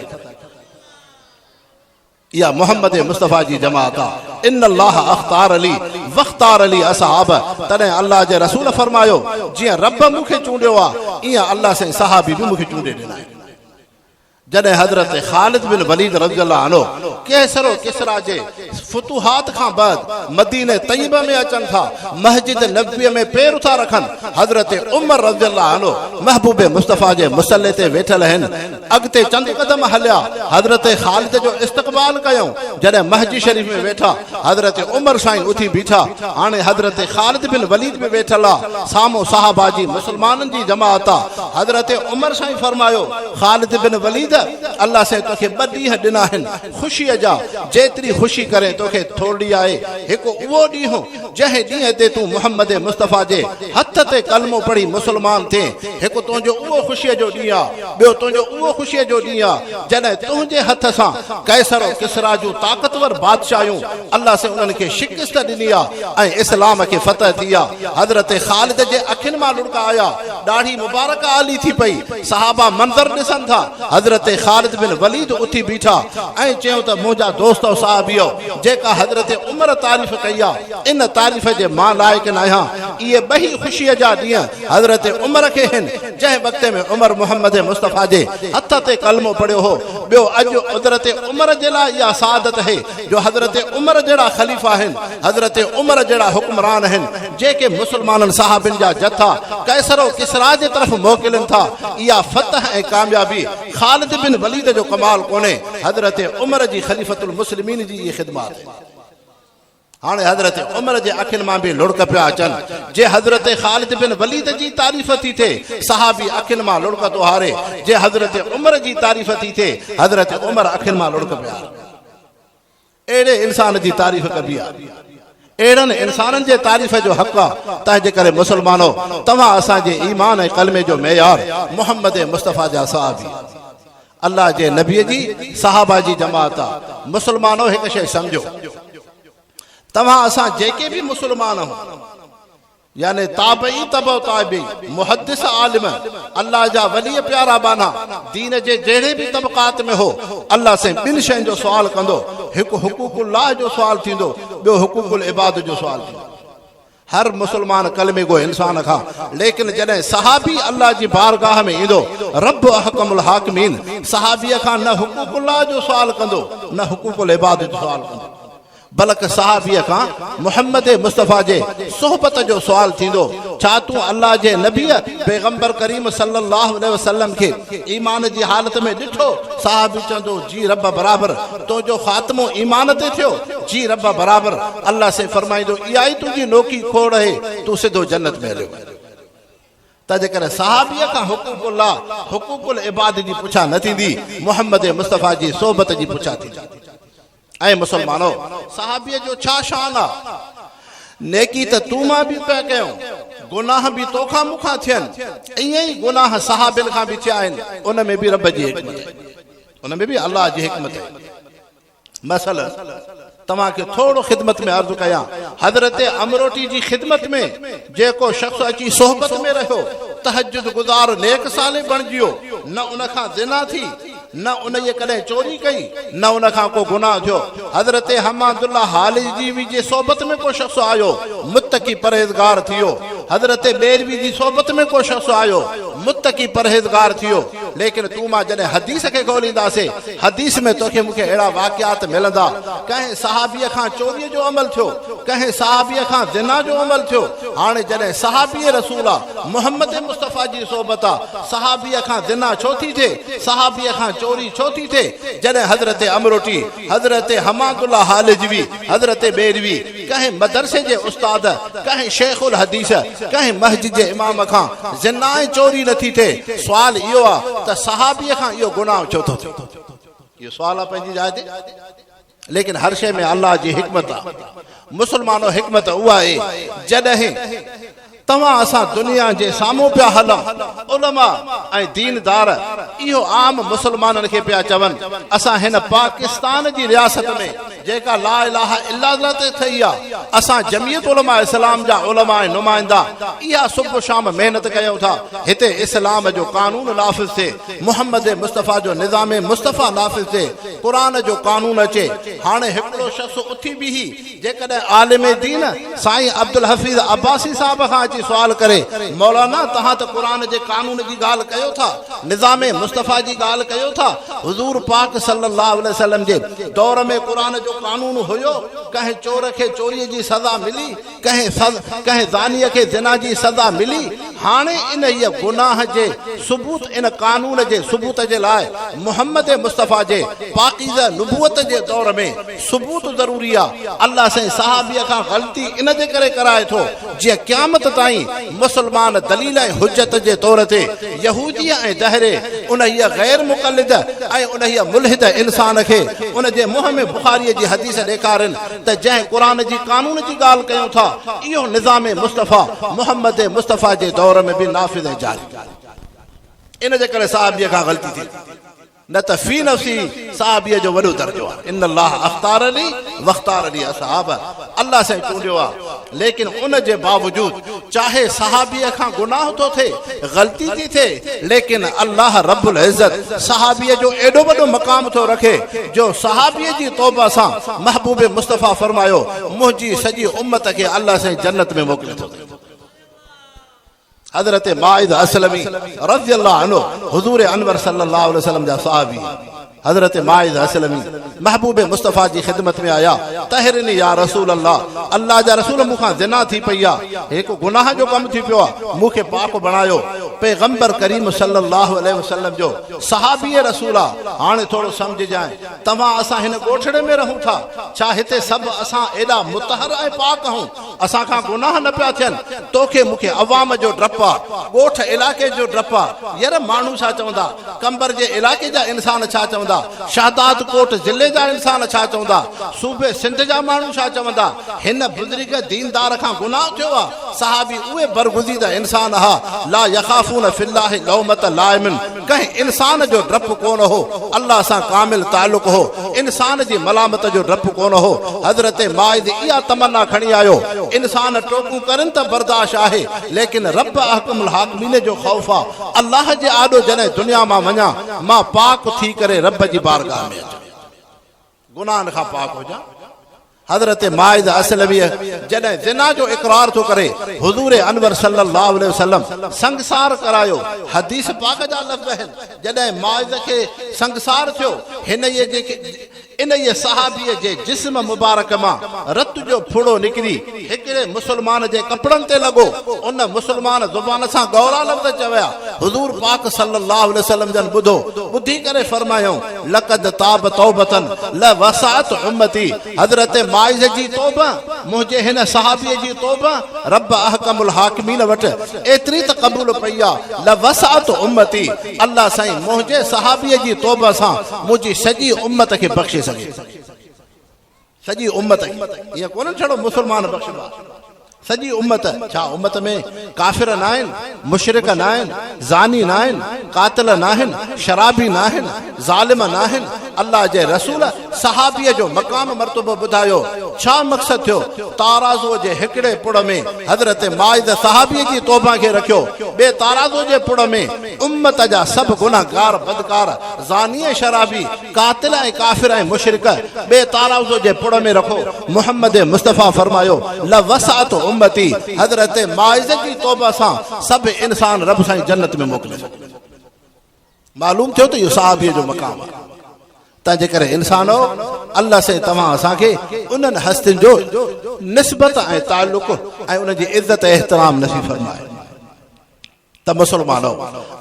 या मोहम्मद मुस्तफ़ा जी जमात आहे। इन अल्लाह अख्तार अली वख्तार अली असहाब। तॾहिं अल्लाह जे रसूल फरमायो जीअं रब मूंखे चूंडियो आहे, ईअं अल्लाह साईं सहाबी बि मूंखे चूंडे ॾिना आहिनि। जॾहिं हज़रत ख़ालिद बिन वलीद रज़ियल्लाहु अन्हु कैसरो किसरा जे फुतूहात खां बाद मदीने तय्यब में अचनि था, मस्जिद नबवी में पैर था रखनि, हज़रत उमर रज़ियल्लाहु अन्हु महबूब मुस्तफ़ा जे मुसल्ले ते वेठल आहिनि। अॻिते चंद क़दम हलिया, हज़रत ख़ालिद जो इस्तक़बाल कयूं। जॾहिं मस्जिद शरीफ़ में वेठा, हज़रत उमर साईं उथी बीठा। हाणे हज़रत ख़ालिद बिन वलीद में वेठल आहे, साम्हूं सहाबा जी मुसलमाननि जी जमात आहे। हज़रत उमर साईं फरमायो, ख़ालिद बिन वलीद अल्लाह से तोखे 2 ॾींहं ॾिना आहिनि ख़ुशीअ जा, जेतिरी ख़ुशी करे तोखे थोड़ी आहे। हिकु उहो ॾींहुं जंहिं ॾींहं ते तूं मोहम्मद मुस्तफ़ा जे हथ ते कलमो पढ़ी मुसलमान थिए, हिकु तुंहिंजो उहो ख़ुशीअ जो ॾींहुं आहे। ॿियो तुंहिंजो उहो ख़ुशीअ जो ॾींहुं आहे जॾहिं तुंहिंजे हथ सां कैसर किसरा जूं ताक़तवर बादशाहूं अल्लाह से उन्हनि खे शिकस्त ॾिनी आहे ऐं इस्लाम खे फतह थी आहे। हज़रत ख़ालिद जे अखियुनि मां लुड़का आया, ॾाढी मुबारक आली थी पई। सहाबा मंज़र ॾिसनि था। हज़रत ख़ालिद बिन वलीद उथी बीठा ऐं चयो त मुंहिंजा दोस्त साहबियो, जेका हज़रत उमर तारीफ़ कई आहे, इन तारीफ़ जे मां लाइक़ न आहियां। इहे 2 ख़ुशीअ जा ॾींहं हज़रत उमर खे आहिनि, जंहिं वक़्त में उमर मोहम्मद मुस्तफ़ा जे हथ ते कलमो पढ़ियो हो। ॿियो अॼु हज़रत उमर जे लाइ इहा सादत है जो हज़रत उमर जहिड़ा ख़लीफ़ा आहिनि, हज़रत उमर जहिड़ा हुक्मरान आहिनि, जेके मुसलमाननि साहबिन जा जथा कैसरो किसरा जे तरफ़ मोकिलनि था। इहा फतह ऐं कामयाबी ख़ालिद बिन वलीद जो कमाल कोन्हे, हज़रत उमर जी ख़लीफ़तुल मुस्लिमीन जी इहा ख़िदमत है। हाणे हज़रत उमर जे अखियुनि मां बि लुड़क पिया अचनि। जे हज़रत ख़ालिद बिन वलीद जी तारीफ़ थी थिए, सहाबी अखियुनि मां लुड़क थो हारे। जे हज़रत उमर जी तारीफ़ थी थिए, हज़रत उमर अखियुनि मां लुड़क पिया। अहिड़े इंसान जी तारीफ़ कबी आहे, अहिड़नि इंसाननि जे तारीफ़ जो हक़ आहे। तंहिंजे करे मुसलमानो, तव्हां असांजे ईमान ऐं कलमे जो मेयार मोहम्मद मुस्तफ़ा जा सहाबी, अल्लाह जे नबीअ जी सहाबा जी जमात आहे। मुसलमानो हिकु शइ सम्झो, तव्हां असां जेके भी मुसलमान आहियूं, यानी ताबई तबो ताबई मुहद्दिस आलिम, अल्लाह जा वली प्यारा बाना, दीन जे जहिड़े भी तबक़ात में हो, अल्लाह से 2 शयुनि जो सुवाल कंदो। हिकु हुकूकुल्लाह जो सुवाल थींदो, ॿियो हुकूकुल इबाद जो सुवाल थींदो। हर मुसलमान कलमे गो इंसान खां, लेकिन जॾहिं सहाबी अल्लाह जी बारगाह में ईंदो, रब अहकमुल हाकिमीन सहाबीअ खां न हुकूकुल्लाह जो सुवाल कंदो, न हुकूकुल इबाद जो सुवाल कंदो, बल्कि सहाबीअ खां मोहम्मद मुस्तफ़ा जे सोहबत जो सुवाल थींदो। छा तूं अल्लाह जे नबी पैगंबर करीम सल्लल्लाहु अलैहि वसल्लम खे ईमान जी हालत में ॾिठो? सहाबी चवंदो, जी रब बराबर। तुंहिंजो ख़ात्मो ईमान ते थियो? जी रब बराबर। अल्लाह से फरमाईंदो, इहा ई तुंहिंजी नोकी खोड़ आहे, तूं सिधो जन्नत में हलियो। तंहिंजे करे सहाबीअ खां हुकूकुल्लाह हुकूकुल इबाद जी पुछा न थींदी, मोहम्मद मुस्तफ़ा जी सोहबत जी पुछा थींदी। ऐं मुसलमानो, सहाबीअ जो छा शान आहे? नेकी त तूं मां बि पिया कयूं, गुनाह भी तोखां मूंखां थियनि, ईअं ई गुनाह सहाबिन खां बि थिया आहिनि। उन में बि रब जी हिकमत आहे, उन में बि अल्लाह जी हिकमत आहे। मसलन तव्हांखे थोरो ख़िदमत में अर्ज़ु कयां, हज़रत अमरोटी जी ख़िदमत में जेको शख़्स अची सोहबत में रहियो, तहज्जुद गुज़ार नेक साले बणिजी वियो, न उन खां ज़िना थी, न उन ये कॾहिं चोरी कई, न उन खां को गुनाह थियो। हज़रत हमादुल्लाह हालिजी जी सोहबत में को शख़्स आयो, मुत्तकी परहेज़गार थियो। हज़रत बेरवी जी सोहबत में को शख़्स आयो, मुत्तकी परहेज़गार थियो। लेकिन तूं मां जॾहिं हदीस खे ॻोल्हींदासीं, हदीस में तोखे मूंखे अहिड़ा वाक़ियात मिलंदा, कंहिं सहाबीअ खां चोरीअ जो अमल थियो, कंहिं सहाबीअ खां ज़िना जो अमल थियो। हाणे जॾहिं सहाबीअ रसूल आहे, मोहम्मद मुस्तफ़ा जी सोहबत आहे, सहाबीअ खां ज़िना छो थी थिए, सहाबीअ खां चोरी छो थी थिए? जॾहिं हज़रत अमरोटी, हज़रत हमादुल्लाह हालिजवी, हज़रत बेरवी कंहिं मदरसे जे उस्ताद, कंहिं शेखुल हदीस, कंहिं मस्जिद जे इमाम खां ज़िना ऐं चोरी न थी नथी थिए सुवाल इहो आहे त सहाबीअ खां इहो गुनाह छो थो थिए इहो सुवाल आहे पंहिंजी जाइ ते लेकिन हर शइ में अल्लाह जी हिकमत आहे मुसलमानो हिकमत उहा आहे जॾहिं तव्हां असां दुनिया जे साम्हूं पिया हलूं उलमा ऐं दीनदार इहो आम मुसलमाननि खे पिया चवनि असां हिन पाकिस्तान जी रियासत में जेका ला इलाहा इल्लल्लाह ते ठही आहे असां जमीयत उलमा इस्लाम जा उलमा ऐं नुमाइंदा इहा सुबुह शाम महिनत कयूं था हिते इस्लाम जो कानून नाफ़िज़ थिए मुहम्मद मुस्तफ़ा जो निज़ाम मुस्तफ़ा नाफ़िज़ थिए क़ुरान जो कानून अचे हाणे हिकिड़ो शख़्स उथी बीही जेकॾहिं आलिम दीन साईं अब्दुल हफ़ीज़ अब्बासी साहब खां अची सवाल करे मौलाना तहां त क़ुरान जे कानून जी ॻाल्हि कयो था निज़ाम मुस्तफ़ा जी ॻाल्हि कयो था हुज़ूर पाक सल्लल्लाहु अलैहि वसल्लम जे दौर में क़ुरान जो कानून हुयो कंहिं चोर खे चोरीअ जी सज़ा मिली कंहिं ज़ानीअ खे ज़िना जी सज़ा मिली हाणे इन इहा गुनाह जे सबूत इन कानून जे सबूत जे लाइ मुहम्मद मुस्तफ़ा जे पाकीज़ा नुबुवत जे दौर में सबूत ज़रूरी आहे अल्लाह साईं सहाबीअ खां ग़लती इन जे करे कराए थो जीअं क़यामत ताईं मुसलमान दलील ऐं हुज्जत जे तौर ते यहूदी ऐं दहरे उन इहा गैर मुक़लिद ऐं उन इहा मुल्हिद इंसान खे उन जे मुंहं में बुखारीअ जी हदीस ॾेखारनि त जंहिं क़ुरान जी कानून जी ॻाल्हि कयूं था इहो निज़ाम मुस्तफ़ा मुहम्मद मुस्तफ़ा जे दौर में बि नाफ़िज़ ऐं जारी इन जे करे सहाबीअ खां ग़लती थी न त फी नफ़्सी सहाबीअ जो वॾो दर्जो आहे इन अल्लाह अख़्तारनी वख़्तारनी असहाब अल्लाह साईं चूंडियो आहे लेकिन उन जे बावजूद चाहे सहाबीअ खां गुनाह थो थिए ग़लती थी थिए लेकिन अल्लाह रब्बुल इज़्ज़त सहाबीअ जो एॾो वॾो मक़ाम थो रखे जो सहाबीअ जी तौबा सां महबूब मुस्तफ़ा फरमायो मुंहिंजी सॼी उम्मत खे अल्लाह साईं जन्नत में मोकिले थो हज़रत माइद असलमी रज़ियल्लाहु अन्हु हुज़ूर अनवर सल्लल्लाहु अलैहि वसल्लम जा सहाबी हज़रत माइद असलमी महबूब मुस्तफ़ा जी ख़िदमत में आया तहरिनी या रसूल अल्लाह अल्लाह जा रसूल मूंखां ज़िना थी पई आहे हिकु गुनाह जो कमु थी पियो आहे मूंखे पाक बणायो पैगंबर करीम सल्लल्लाहु अलैहि वसल्लम जो सहाबी रसूल आहे हाणे थोरो सम्झजांइ तव्हां असां हिन ॻोठड़े में रहूं था छा हिते सभु असां एॾा मुतहर ऐं पाक आहियूं असां खां गुनाह न पिया थियनि तोखे मूंखे अवाम जो डपु आहे ॻोठ इलाइक़े जो डपु आहे यार माण्हू छा चवंदा कंबर जे इलाइक़े जा इंसान छा चवंदा शहादात कोट ज़िले जा इंसान छा चवंदा सूबे सिंध जा माण्हू छा चवंदा हिन बुज़ुर्ग दीनदार खां गुनाह थियो आहे सहाबी उहे बरगुज़ीदा इंसान हा ला यखाफून फिल्लाहि लौमत लाइमिन कंहिं इंसान जो डपु कोन हो अल्लाह सां कामिल ताल्लुक़ हो इंसान जी मलामत जो डपु कोन हो हज़रत माइद इहा तमन्ना खणी आयो इंसान टोकूं करनि त बर्दाश्त आहे लेकिन रब अहकमुल हाकिमीन जो ख़ौफ़ आहे अल्लाह जे आॾो जॾहिं दुनिया मां वञा मां पाक थी करे रब जी बारगाह में अचां गुनाहनि खां पाक हुजां हज़रत माइद असलमी जॾहिं ज़िना जो इक़रार थो करे हुज़ूर अनवर सल्लल्लाहु अलैहि वसल्लम संगसार करायो हदीस पाक जा लफ़्ज़ आहिनि जॾहिं माइद खे संगसार थियो हिन इन सहाबीअ जे जिस्म मुबारक मां रत जो फुड़ो निकिरी हिकिड़े मुसलमान जे कपड़नि ते लॻो उन मुसलमान ज़ुबान सां गौरा लफ़्ज़ चवया हुज़ूर पाक सल्लल्लाहु अलैहि वसल्लम जन ॿुधी करे फरमायो लक़द ताब तौबतन ल वसात उम्मती हज़रत माइज़ जी तौबा मुंहिंजे हिन सहाबीअ जी तौबा रब अहकमुल हाकिमीन वटि एतिरी त क़बूल पई आहे ल वसात उम्मती अल्लाह साईं मुंहिंजे सहाबीअ जी तौबा सां मुंहिंजी सॼी उम्मत खे बख़्शे सॼी उम्मत ईअं कोन छड़ो मुसलमान बख़्शबा सॼी उम्मत छा उम्मत में काफ़िर न आहिनि मुशरिक न आहिनि ज़ानी न आहिनि कातिल न आहिनि शराबी न आहिनि ज़ालिम न आहिनि अल्लाह जे रसूल सहाबीअ जो मक़ाम मर्तबो ॿुधायो छा मक़सदु थियो ताराज़ो जे हिकिड़े पुड़ में हज़रत माइद सहाबीअ जी तौबा खे रखियो ॿिए ताराज़ो जे पुड़ में उम्मत जा सभु गुनाहगार बदकार ज़ानी शराबी कातिल ऐं काफ़िर ऐं मुशरिक ॿिए ताराज़ो जे पुड़ में रखो मुहम्मद मुस्तफ़ा फरमायो ल वसात उम्मती हज़रत माइज़ जी तौबा सां सभु इंसान रब साईं जन्नत में मोकिले मालूम थियो त इहो सहाबीअ जो मक़ाम आहे तंहिंजे करे इंसानो अल्लाह से तव्हां असांखे उन्हनि हस्तियुनि जो निस्बत ऐं ताल्लुक़ ऐं उनजी इज़त एहतराम नसीब फरमाए त मुसलमानो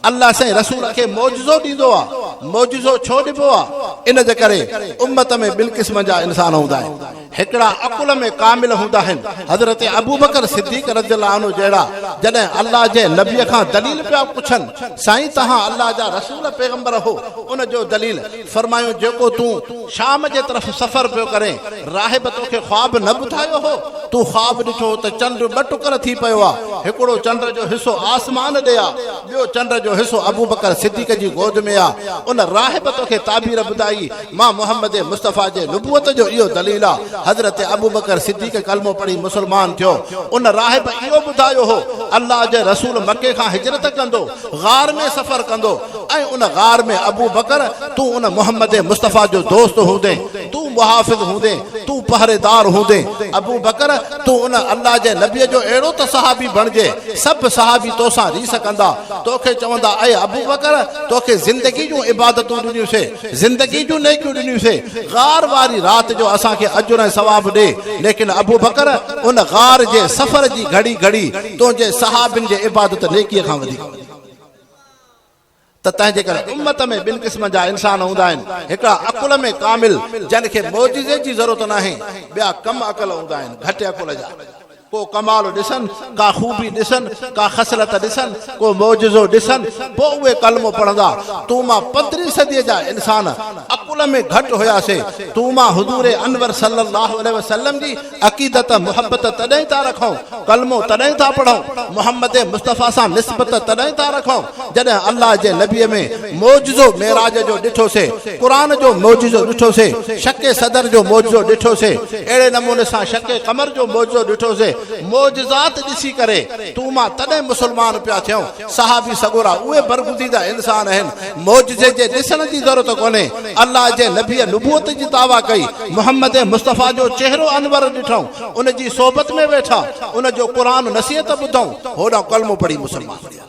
अल्लाह से रसूल खे मौजज़ो ॾींदो आहे मौजज़ो छो ॾिबो आहे इन जे करे उम्मत में ॿिनि क़िस्म जा इंसान हूंदा आहिनि हिकड़ा अकुल में कामिल हूंदा आहिनि। हज़रत अबू बकर सिद्दीक़ रज़ियल्लाहु अन्हु जहिड़ा जॾहिं अल्लाह जे नबीअ खां दलील पिया पुछनि, साईं तव्हां अल्लाह जा रसूल पैगंबर हो, उन जो दलील फरमायो जेको तूं शाम जे तरफ़ सफ़र पियो करे, राहिब तोखे ख्वाब न ॿुधायो हो, तूं ख्वाब ॾिठो त चंड ॿ टुकर थी पियो आहे, हिकिड़ो चंड जो हिसो आसमान ॾे आहे, ॿियो चंड जो हिसो अबू बकर सिद्दीक़ जी गोद में आहे। उन राहिब तोखे ताबीर ॿुधाई, मां मोहम्मद मुस्तफ़ा जे नबूअत जो इहो दलील आहे। हज़रत अबू बकर सिद्दीक़ कलमो पढ़ी मुसलमान थियो। उन राहिब इहो ॿुधायो हो अल्लाह जे रसूल मके खां हिजरत कंदो, गार में सफ़र कंदो, ऐं उन गार में अबू बकर तूं उन मोहम्मद मुस्तफ़ा जो दोस्त हूंदे, तूं मुहाफ़िज़ हूंदे, तूं पहरेदार हूंदे। अबू बकर तूं उन अल्लाह जे नबीअ जो अहिड़ो त सहाबी बणिजे, सभु सहाबी तोसां रीस कंदा, तोखे चवंदा ऐं अबू बकर तोखे ज़िंदगी जूं इबादतूं ॾिनियूंसीं, ज़िंदगी जूं नेकियूं ॾिनियूंसीं, गार वारी राति जो असांखे अजुर ऐं सवाब ॾे। लेकिन अबू बकर उन गार जे सफ़र जी घड़ी घड़ी तुंहिंजे सहाबिन जे इबादत नेकीअ खां वधीक। त तंहिंजे करे उम्मत में ॿिनि क़िस्म जा इंसान हूंदा आहिनि, हिकिड़ा अकुल में कामिल जंहिंखे मौजिज़े जी ज़रूरत नाहे, ॿिया कम अकल हूंदा आहिनि, घटि अकुल जा। को कमाल ॾिसनि, का खूबी ॾिसनि, का ख़सलत ॾिसनि, को मौजिज़ो ॾिसनि, पोइ उहे कलमो पढ़ंदा। तूं मां 15वीं सदीअ जा इंसान अकुल में घटि हुयासीं, तूं मां हुज़ूर अनवर सल्लल्लाहु अलैहि वसल्लम जी अक़ीदत मुहबत तॾहिं था रखूं, कलमो तॾहिं था पढ़ूं, मोहम्मद मुस्तफ़ा सां निस्बत तॾहिं था रखूं जॾहिं अल्लाह जे नबीअ में मौजिज़ो मेराज जो ॾिठोसीं, क़ुरान जो मौजिज़ो ॾिठोसीं, शके सदर जो मौजिज़ो ॾिठोसीं, अहिड़े नमूने सां शके कमर जो मौजिज़ो ॾिठोसीं। मौजिज़ात ॾिसी करे तूं मां तॾहिं मुसलमान पिया थियूं। सहाबी सगोरा उहे बरगुज़ीदा इंसान आहिनि, मौजिज़े जे ॾिसण जी ज़रूरत कोन्हे। अल्लाह जे नबीअ नबूअत जी दावा कई, मोहम्मद मुस्तफ़ा जो चेहरो अनवर ॾिठूं, उन जी सोबत में वेठा, उन जो क़ुरान नसीहत ॿुधूं, होॾां कलमो पढ़ी मुसलमान थिया।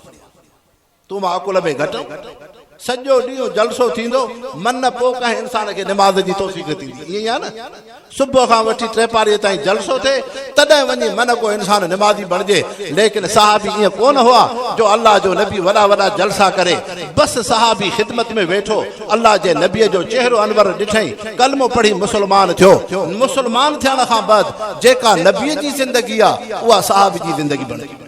तूं मां अकुल में घटि, सॼो ॾींहुं जलसो थींदो, मन पोइ कंहिं इंसान खे निमाज़ जी तौफ़ीक़ थींदी, ईअं आहे न। सुबुह खां वठी टेपारीअ ताईं जलसो थिए, तॾहिं वञी मन को इंसान निमाज़ी बणिजे। लेकिन सहाबी ईअं कोन हुआ जो अल्लाह जो नबी वॾा वॾा जलसा करे, बसि सहाबी ख़िदमत में वेठो, अल्लाह जे नबीअ जो चेहरो अनवर ॾिठई, कलमो पढ़ी मुसलमान थियो। मुसलमान थियण खां बाद जेका नबीअ जी ज़िंदगी आहे, उहा सहाबी जी ज़िंदगी बणिजी।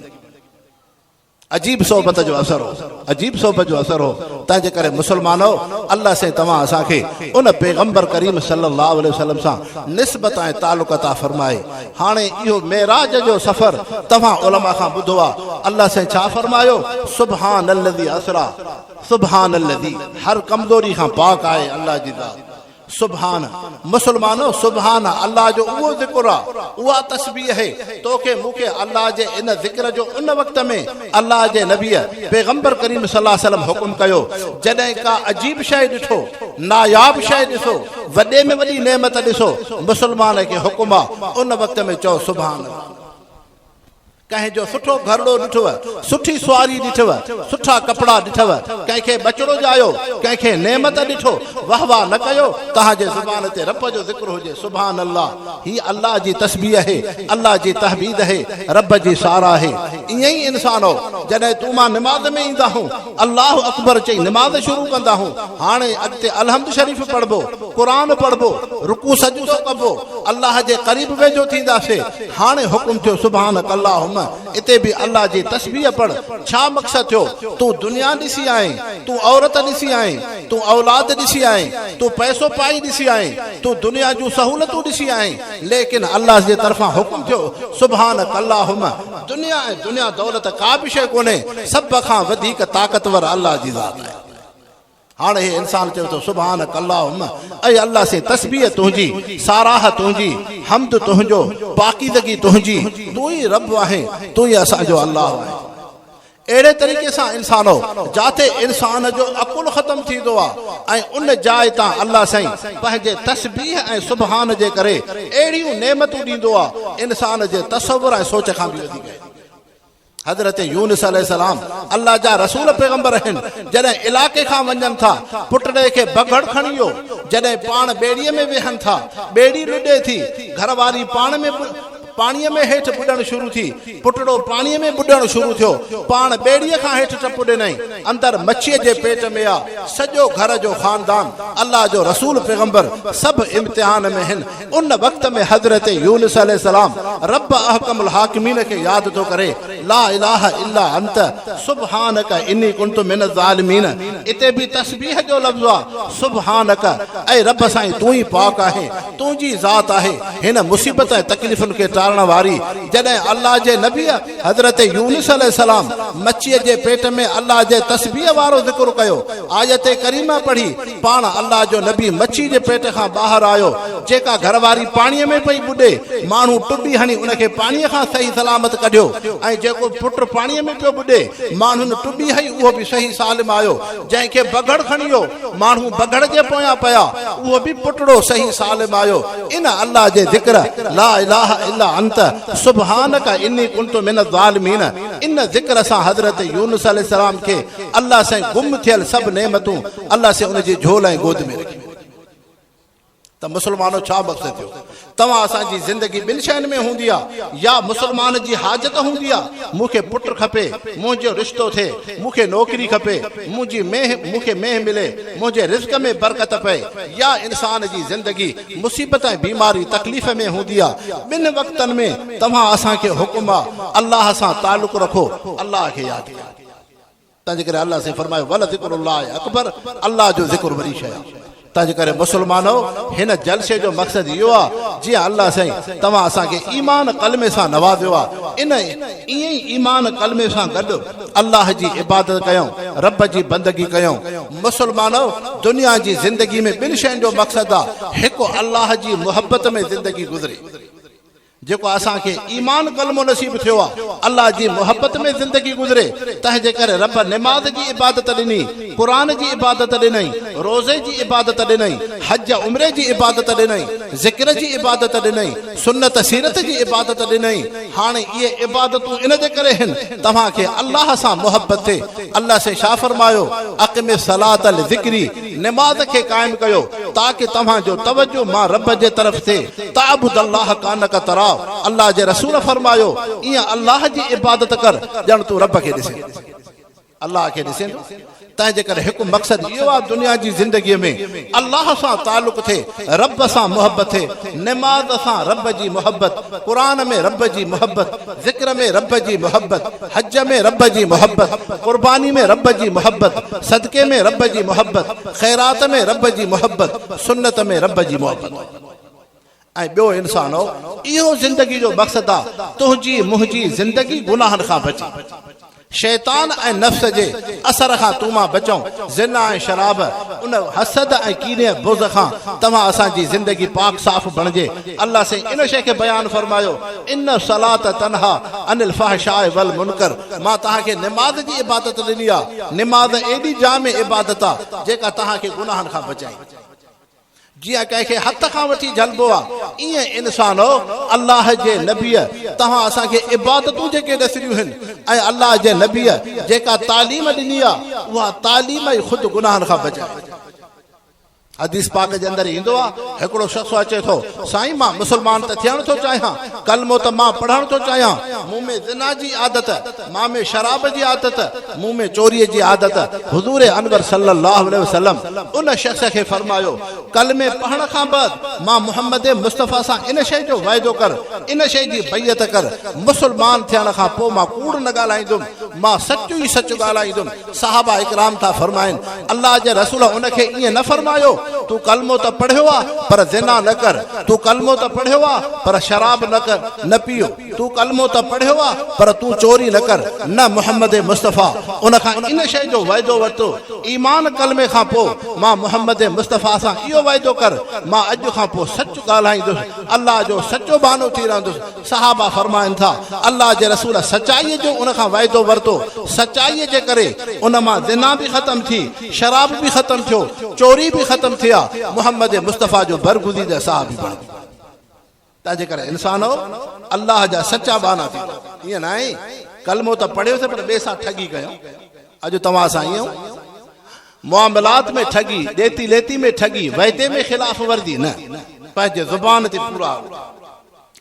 अजीब सोबत जो असर हो, अजीब सोबत जो असर हो। तंहिंजे करे मुसलमानो, अल्लाह से तव्हां असांखे उन पैगंबर करीम सल्लल्लाहु अलैहि वसल्लम सां निस्बत ऐं तालुक़ अता फरमाए। हाणे इहो मेराज जो सफ़र तव्हां उलमा खां ॿुधो आहे, अल्लाह से छा फरमायो, सुब्हानल्लज़ी असरा, सुब्हानल्लज़ी, हर कमज़ोरी खां पाक आहे अल्लाह जी ज़ात। सुभान मुसलमानो, सुभान अल्लाह जो उहो ज़िक्र आहे, उहा तस्बीह है। तोखे मूंखे अल्लाह जे इन ज़िक्र जो उन वक़्त में अल्लाह जे नबीअ पैगंबर करीम सल्लल्लाहु अलैहि वसल्लम हुकुम कयो, जॾहिं का अजीब शइ ॾिठो, नायाब शइ ॾिसो, वॾे में वॾी नेमत ॾिसो, मुसलमान खे हुकुम आहे उन वक़्त में चओ सुभान। कंहिं जो सुठो घरड़ो ॾिठव, सुठी सुवारी ॾिठव, सुठा कपिड़ा ॾिठव, कंहिंखे बचड़ो ॼायो, कंहिंखे नेमत ॾिठो, वाह वाह न कयो, तव्हांजे ज़ुबान ते रब जो ज़िक्र हुजे, सुभान अल्लाह। ही अल्लाह जी तस्बीह है, अल्लाह जी तहमीद है, रब जी सारा है। ईअं ई इंसान हो, जॾहिं तूं मां निमाज़ में ईंदा हूं, अल्लाह अकबर चई निमाज़ शुरू कंदा हूं, हाणे अॻिते अलहम्द शरीफ़ पढ़बो, क़ुरान पढ़बो, रुकू सजदो कबो, अल्लाह जे क़रीब वेझो थींदासीं। हाणे हुकुम थियो सुभान अल्लाहुम्मा, इते भी अल्लाह जी तस्बीह पढ़। छा मक़सद थियो, तू दुनिया ॾिसी आए, तू औरत ॾिसी आए, तू औलाद ॾिसी आए, तू पैसो पाई ॾिसी आए, तू दुनिया जूं सहूलतूं ॾिसी आए, लेकिन अल्लाह जे तरफ़ां हुकुम थियो सुभान अल्लाहुम्मा। दुनिया ऐं दुनिया दौलत का बि शइ कोन्हे, सभ खां वधीक ताक़तवर अल्लाह जी ज़ात आहे। हाणे हे इंसान चवे थो सुभान अल्लाहुम्मा, ऐं अल्लाह से तस्बीह तुंहिंजी, साराह तुंहिंजी, हम्द तुंहिंजो, पाकीज़गी तुंहिंजी, तू ही रब आहे, तू ही असांजो अल्लाह आहे। अहिड़े तरीक़े सां इंसान हो, जाते इंसान जो अकुल ख़त्म थींदो आहे ऐं उन जाइ तां अल्लाह साईं पंहिंजे तस्बीह ऐं सुभान जे करे अहिड़ियूं नेमतूं ॾींदो आहे, इंसान जे तसव्वुर ऐं सोच खां बि वधीक। हज़रत यूनुस अलैहिस्सलाम अल्लाह जा रसूल पैगंबर आहिनि, जॾहिं इलाके खां वञनि था, पुटड़े खे बगड़ खणी वियो, जॾहिं पाण ॿेड़ीअ में वेहनि था, ॿेड़ी लुॾे थी, घरवारी पाण में पाणीअ में हेठि बुॾणु शुरू थी, पुटड़ो पाणीअ में बुॾणु शुरू थियो, पाण ॿेड़ीअ खां हेठि टप ॾिनई, अंदरि मच्छीअ जे पेट में आ, सॼो घर जो ख़ानदान, अल्लाह जो रसूल पैगंबर सभु इम्तिहान में आहिनि। उन वक़्त में हज़रत यूनुस अलैहिस्सलाम रब अहकमुल हाकिमीन खे यादि थो करे, ला इलाहा इल्ला अंत सुब्हानक इन्नी कुन्तु मिन ज़ालिमीन। इते भी तस्बीह जो लफ़्ज़ आ, सुब्हानक, ऐ रब साईं तू ही पाक आहे, तुंहिंजी ज़ात आहे हिन मुसीबत ऐं तकलीफ़ुनि खे टारण वारी। जॾहिं अल्लाह जे नबी हज़रत यूनुस अलैहिस्सलाम मच्छीअ जे पेट में अल्लाह जे तस्बीह वारो ज़िक्र कयो, आयत करीमा पढ़ी, पाण अल्लाह जो नबी मच्छी जे पेट खां ॿाहिरि आयो, जेका घरवारी पाणीअ में पई बुॾे, माण्हू टुॿी हणी उनखे पाणीअ खां सही सलामत कढियो, ऐं जेको पुट पाणीअ में पियो बुॾे, माण्हुनि टुॿी हई उहो बि सही सालिम आयो, जंहिंखे बगड़ खणियो माण्हू बगड़ जे पोयां पिया, उहो बि पुटड़ो सही सालिम आयो। इन अल्लाह जे ज़िक्र ला इलाहा इल्ला अंत सुब्हानक इन्नी कुन्तु मिन ज़ालिमीन, इन ज़िक्र सां हज़रत यूनुस अलैहिस्सलाम खे अल्लाह सां गुम थियल सभु नेमतूं अल्लाह से उनजी झोल ऐं गोद में रखी। त मुसलमानो छा मक़सद थियो? तव्हां असांजी ज़िंदगी ॿिनि शयुनि में हूंदी आहे, या मुसलमान जी हाजत हूंदी आहे, मूंखे पुटु खपे, मुंहिंजो रिश्तो थिए, मूंखे नौकरी खपे, मूंखे मेह मिले, मुंहिंजे रिज़्क़ में बरकत पए, या इंसान जी ज़िंदगी मुसीबत ऐं बीमारी तकलीफ़ में हूंदी आहे। ॿिनि वक़्तनि में तव्हां असांखे हुकुम आहे, अल्लाह सां तालुक़ रखो, अल्लाह खे यादि कयो। तंहिंजे करे अल्लाह से फरमायो वल ज़िक्रुल्लाह अकबर, अल्लाह जो ज़िक्र वॾी शइ आहे। तंहिंजे करे मुसलमानो हिन जलसे जो मक़सदु इहो आहे, जीअं अल्लाह साईं तव्हां असांखे ईमान कलमे सां नवाज़ियो आहे, इन ईअं ई ईमान कलमे सां गॾु अल्लाह जी इबादत कयूं, रब जी बंदगी कयूं। मुसलमानो दुनिया जी ज़िंदगी में ॿिनि शयुनि जो मक़सदु आहे, हिकु अल्लाह जी मुहबत में ज़िंदगी गुज़रे, जेको असांखे ईमान कलमो नसीब थियो आहे, अल्लाह जी मोहब्बत में ज़िंदगी गुज़रे। तंहिंजे करे रब निमाज़ जी इबादत ॾिनी, क़ुरान जी इबादत ॾिनई, रोज़े जी इबादत ॾिनई, हज उम्रे जी इबादत ॾिनई, ज़िक्र जी इबादत ॾिनई, सुन्नत सीरत जी इबादत ॾिनई। हाणे इहे इबादतूं इन जे करे आहिनि तव्हांखे अल्लाह सां मोहब्बत थिए। अल्लाह से छा फरमायो, अक़िम सलात लिज़िक्री, निमाज़ खे क़ाइमु कयो ताकि तव्हांजो तवज्जो मां रब जे तरफ़ थिए। ताबुदल्लाह कानक तरा, अल्लाह जे रसूल फरमायो ईअं अल्लाह जी इबादत कर ॼण तूं रब खे ॾिसे, अल्लाह खे ॾिसे। तंहिंजे करे हिकु मक़सदु इहो आहे दुनिया जी ज़िंदगीअ में अल्लाह सां तालुक़ थिए, रब सां मोहब्बत थिए, निमाज़ सां रब जी मोहब्बत, क़ुरान में रब जी मोहब्बत, ज़िक्र में रब जी मोहब्बत, हज में रब जी मोहब्बत, क़ुर्बानी में रब जी मोहब्बत, सदके में रब जी मोहब्बत, ख़ैरात में रब जी मोहब्बत, सुन्नत में रब जी मोहब्बत। ऐं ॿियो इंसानो इहो ज़िंदगी जो मक़सदु आहे, तुंहिंजी मुंहिंजी ज़िंदगी गुनाहनि खां बचे, शैतान ऐं नफ़्स जे असर खां तूं मां बचूं, ज़िना ऐं शराब, उन हसद ऐं कीने बुज़ खां तव्हां असांजी ज़िंदगी पाक साफ़ बणिजे। अल्लाह से इन शइ खे बयानु फरमायो, इन सलात तनहा अनिल फहशाए वल मुनकर, मां तव्हांखे निमाज़ जी इबादत ॾिनी आहे। निमाज़ एॾी जामे इबादत आहे जेका तव्हांखे गुनाहनि खां बचाए। जिया कंहिंखे हथ खां वठी झलबो आहे, ईअं इंसानो अल्लाह जे नबीअ तव्हां असांखे इबादतूं जेके ॾसियूं आहिनि ऐं अल्लाह जे नबीअ जेका तालीम ॾिनी आहे, उहा तालीम ई ख़ुदि गुनाहनि खां बचाए। हदीस पाक जे अंदरि ईंदो आहे, हिकिड़ो शख़्स अचे थो, साईं मां मुसलमान त थियण थो चाहियां, कलमो त मां पढ़ण थो चाहियां, मूं में ज़िना जी आदत, मां में शराब जी आदत, मूं में चोरीअ जी आदत। हुज़ूर अनवर सल्लल्लाहु अलैहि वसल्लम उन शख़्स खे फरमायो, कलमे पढ़ण खां बाद मां मोहम्मद मुस्तफ़ा सां इन शइ जो वाइदो कर, इन शइ जी बैयत कर, मुसलमान थियण खां पोइ मां कूड़ न ॻाल्हाईंदुमि, मां सचो ई सच ॻाल्हाईंदुमि। सहाबा इकराम था फरमाइनि, अल्लाह जे रसूल उनखे ईअं न फरमायो तू कलमो त पढ़ियो आहे पर ज़िना न कर, तू कलमो त पढ़ियो आहे पर शराब न कर, न पियो, तू कलमो त पढ़ियो आहे पर तू चोरी न कर। न, मोहम्मद मुस्तफ़ा उन खां इन शइ जो वाइदो वरितो, ईमान कलमे खां पोइ मां मोहम्मद मुस्तफ़ा सां इहो वाइदो कर, मां अॼु खां पोइ सच ॻाल्हाईंदुसि, अल्लाह जो सचो बानो थी रहंदुसि। सहाबा फरमाइनि था, अल्लाह जे रसूल सचाईअ जो उन खां वाइदो वरितो, सचाईअ जे करे उन मां ज़िना बि ख़तम थी, शराब बि ख़तम थियो, चोरी बि ख़तम थिया, मोहम्मद मुस्तफ़ा जो बरगुज़ीदा साहबी बण। तंहिंजे करे इंसानो अल्लाह जा सचा बाना थी, ईअं न आहे कलमो त पढ़ियोसीं पर ॿिए सां ठगी कयूं। अॼु तव्हां सां ईअं मुआमलात में ठगी, ॾेती लेती में ठगी, वाइदे में ख़िलाफ़ वर्दी न, पंहिंजे ज़ुबान ते पूरा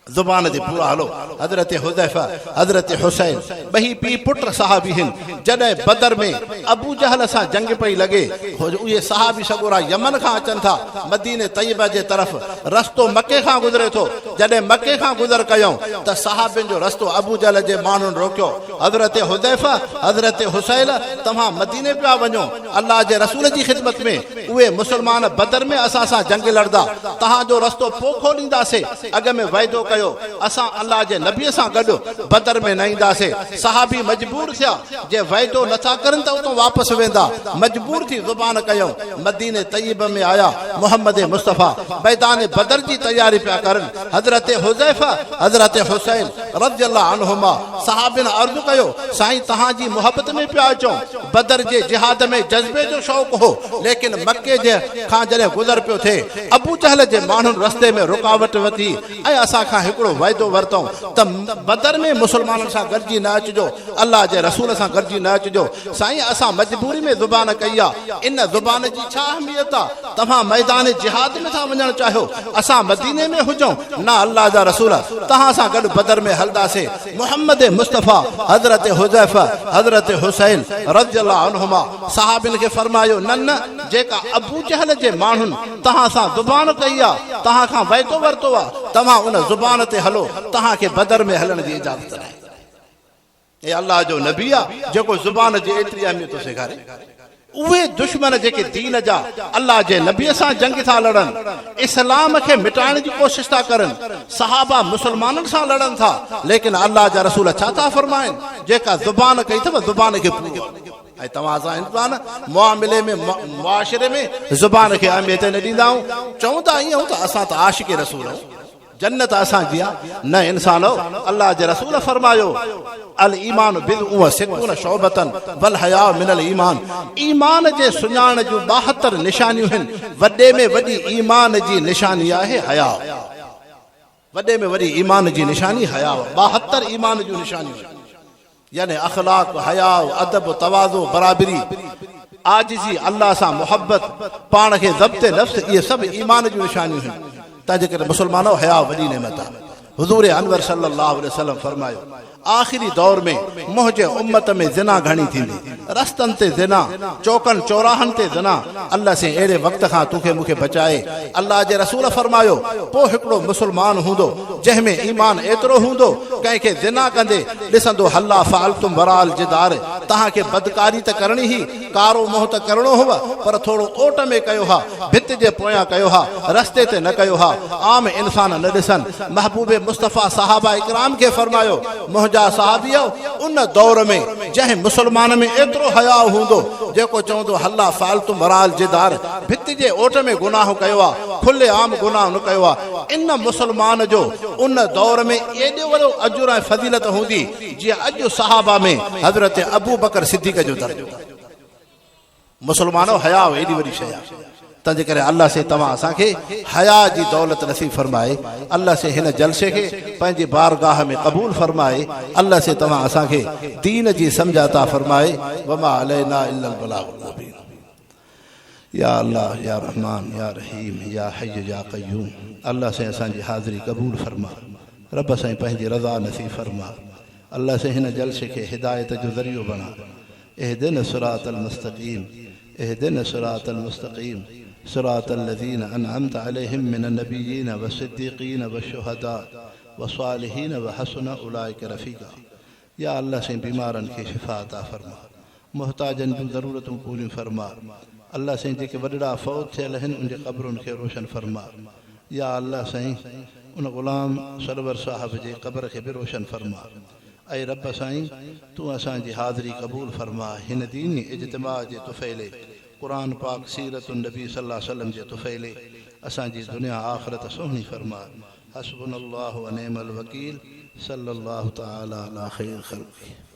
ज़ुबान ते पूरा हलो। हज़रत हुज़ैफ़ा हज़रत हुसैन ॿई पीउ पुट सहाबी आहिनि। जॾहिं बदर में अबू जहल सां जंग पई लॻे, उहे सहाबी सॻोरा यमन खां अचनि था मदीने तैयबा जे तरफ़, रस्तो मके खां गुज़रे थो। जॾहिं मके खां गुज़र कयूं त सहाबियुनि जो रस्तो अबू जहल जे माण्हुनि रोकियो। हज़रत हुज़ैफ़ा हज़रत हुसैन तव्हां मदीने पिया वञो अल्लाह जे रसूल जी ख़िदमत में, उहे मुस्लमान बदर में असां सां जंग लड़दा, तव्हांजो रस्तो पोइ खोलींदासीं। अॻ में वाइदो कयो असां अल्लाह जे नबीअ सां गॾु बदर में न ईंदासीं। सहाबी मजबूर थिया, जे वाइदो नथा करनि त उतां वापसि वेंदा। मजबूर थी ज़ुबान कयूं, मदीने तैयब में आया। मोहम्मद मुस्तफ़ा मैदान बदर जी तैयारी पिया करनि। हज़रत हुज़ैफ़ा हज़रत हुसैन रज़ियल्लाहु अन्हुमा सहाबियुनि अर्ज़ु कयो, साईं तव्हांजी मोहबत में पिया अचूं, बदर जे जिहाद में जज़्बे जो शौक़ हो, लेकिन मके जे खां जॾहिं गुज़र पियो थिए अबू जहल जे माण्हुनि रस्ते में रुकावट वधी ऐं असां खां हिकिड़ो वाइदो वरितऊं त बदर में मुस्लमाननि सां गॾिजी न अचिजो, अल्लाह जे रसूल सां गॾिजी न अचिजो। साईं असां मजबूरी में ज़ुबान कई आहे, इन ज़ुबान जी छा अहमियत आहे? तव्हां मैदान जिहाद में था वञणु चाहियो, असां मदीने में हुजूं, न अल्लाह जा रसूल तव्हां सां गॾु बदर में हलंदासीं। मोहम्मद मुस्तफ़ा हज़रत हुज़ैफ़ा हज़रत हुसैन रज़ियल्लाहु अन्हुमा सहाबियुनि खे फरमायो, न न, जेका अबू जहल जे माण्हुनि तव्हां सां ज़ुबान कई आहे, तव्हां खां वाइदो वरितो आहे, तव्हां उन ज़ुबान ते हलो, तव्हांखे बदर में हलण जी इजाज़त नाहे। हे अल्लाह जो नबी आहे जेको ज़ुबान जी एतिरी अहमियत सेखारे। उहे दुश्मन जेके दीन जा अल्लाह जे नबीअ सां जंग था लड़नि, इस्लाम खे मिटाइण जी कोशिश था करनि, सहाबा मुस्लमाननि सां लड़नि था, लेकिन अल्लाह जा रसूल छा था फरमाइनि, जेका ज़ुबान कई अथव ज़ुबान खे पूरो। ऐं तव्हां असां इंसान मुआमिले में मुआशिरे में ज़ुबान खे अहमियत न ॾींदा आहियूं, चऊं था ईअं त असां त आशिक़ रसूल आहियूं, जन्नत असांजी आहे, न इंसान हो। अल्लाह जे रसूल फरमायो, अल ईमान बिदअ सित्तून शोबतन वल हया मिनल ईमान, ईमान जे सुञाण जूं 72 निशानियूं आहिनि, वॾे में वॾी ईमान जी निशानी आहे हया। वॾे में वॾी ईमान जी निशानी हया, 72 ईमान जूं निशानियूं, यानी अखलाक, हया, अदब, तवाज़ु, बराबरी, आजिज़ी, अल्लाह सां मोहब्बत, पाण खे ज़ब्त नफ्स, इहे सभु ईमान जूं निशानियूं आहिनि। तंहिंजे करे मुस्लमानो हया वॾी नेमत आहे। हुज़ूर अनवर सल्लल्लाहु अलैहि वसल्लम फरमायो, आख़िरी दौर में मुंहिंजे उम्मत में ज़िना घणी थींदी, रस्तनि ते ज़िना, चौकनि चौराहनि ते ज़िना। अल्लाह से अहिड़े वक़्त खां तोखे मूंखे बचाए। अल्लाह जे रसूल फरमायो, पोइ हिकिड़ो मुस्लमान हूंदो जंहिंमें ईमान एतिरो हूंदो, कंहिंखे ज़िना कंदे ॾिसंदो, हल्ला फ़ालतुम वराल जिदार, तव्हांखे बदकारी त करणी ही, कारो मोह त करणो हुव, पर थोरो ओट में कयो हा, भित जे पोयां कयो हा, रस्ते ते न कयो हा, आम इंसान न ॾिसनि। महबूब मुस्तफ़ा सहाबा इकराम खे फरमायो, मुंहिंजा सहाबियो, उन दौर में जंहिं मुस्लमान में एतिरो हया हूंदो, जेको चवंदो हल्ला फालतू मराल जिदार, भित जे ओट में गुनाह कयो आहे, खुले आम गुनाह न कयो आहे, इन मुस्लमान जो उन दौर में एॾो वॾो अजुर ऐं फज़ीलत हूंदी जीअं अॼु सहाबा में हज़रत अबू बकर सिद्दीक़ जो दर्जो। मुस्लमानो हया एॾी वॾी शइ आहे। तंहिंजे करे अल्लाह से तव्हां असांखे हया जी दौलत नसीब फरमाए। अल्लाह से हिन जलसे खे पंहिंजी बारगाह में क़बूल फरमाए। अल्लाह से तव्हां असांखे दीन जी समझाता फरमाए। वमा अलैना इल्लल बलागुल मुबीन। या अल्लाह, या रहमान, या रहीम, या हय्य, या क़य्यूम। अल्लाह से असांजी हाज़िरी क़बूल फरमा। रब साईं पंहिंजी रज़ा नसीब फरमा। अल्लाह से हिन जलसे खे हिदायत जो ज़रियो बना। इहदिन सिरातल मुस्तक़ीम, इहदिन सिरातल मुस्तक़ीम, सिरातल लज़ीना अनअमता अलैहिम मिनन नबिय्यीन व सिद्दीक़ीन व शुहदा व सालिहीन व हसुन उलाइक रफ़ीक़ा। या अल्लाह से बीमारनि खे शिफ़ा अता फरमा, मुहताजनि जूं ज़रूरतूं पूरियूं फरमा। अल्लाह से जेके वॾड़ा फ़ौत थियल आहिनि उनजे क़ब्रुनि खे रोशन फरमा। या अल्लाह साईं उन ग़ुलाम सरवर साहब जे क़ब्र खे बि रोशन फरमा। ऐं रब साईं तूं असांजी हाज़िरी क़बूल फरमा। हिन दीनी इज्तिमा जे तुफ़ैले, क़ुरान पाक सीरत नबी सल्लल्लाहु अलैहि वसल्लम जे तुफ़ैले असांजी दुनिया आख़िरत सुहिणी फरमा। हस्बुनल्लाहु व निअमल वकील। सल्लल्लाहु तआला अला ख़ैर ख़ल्क़ी।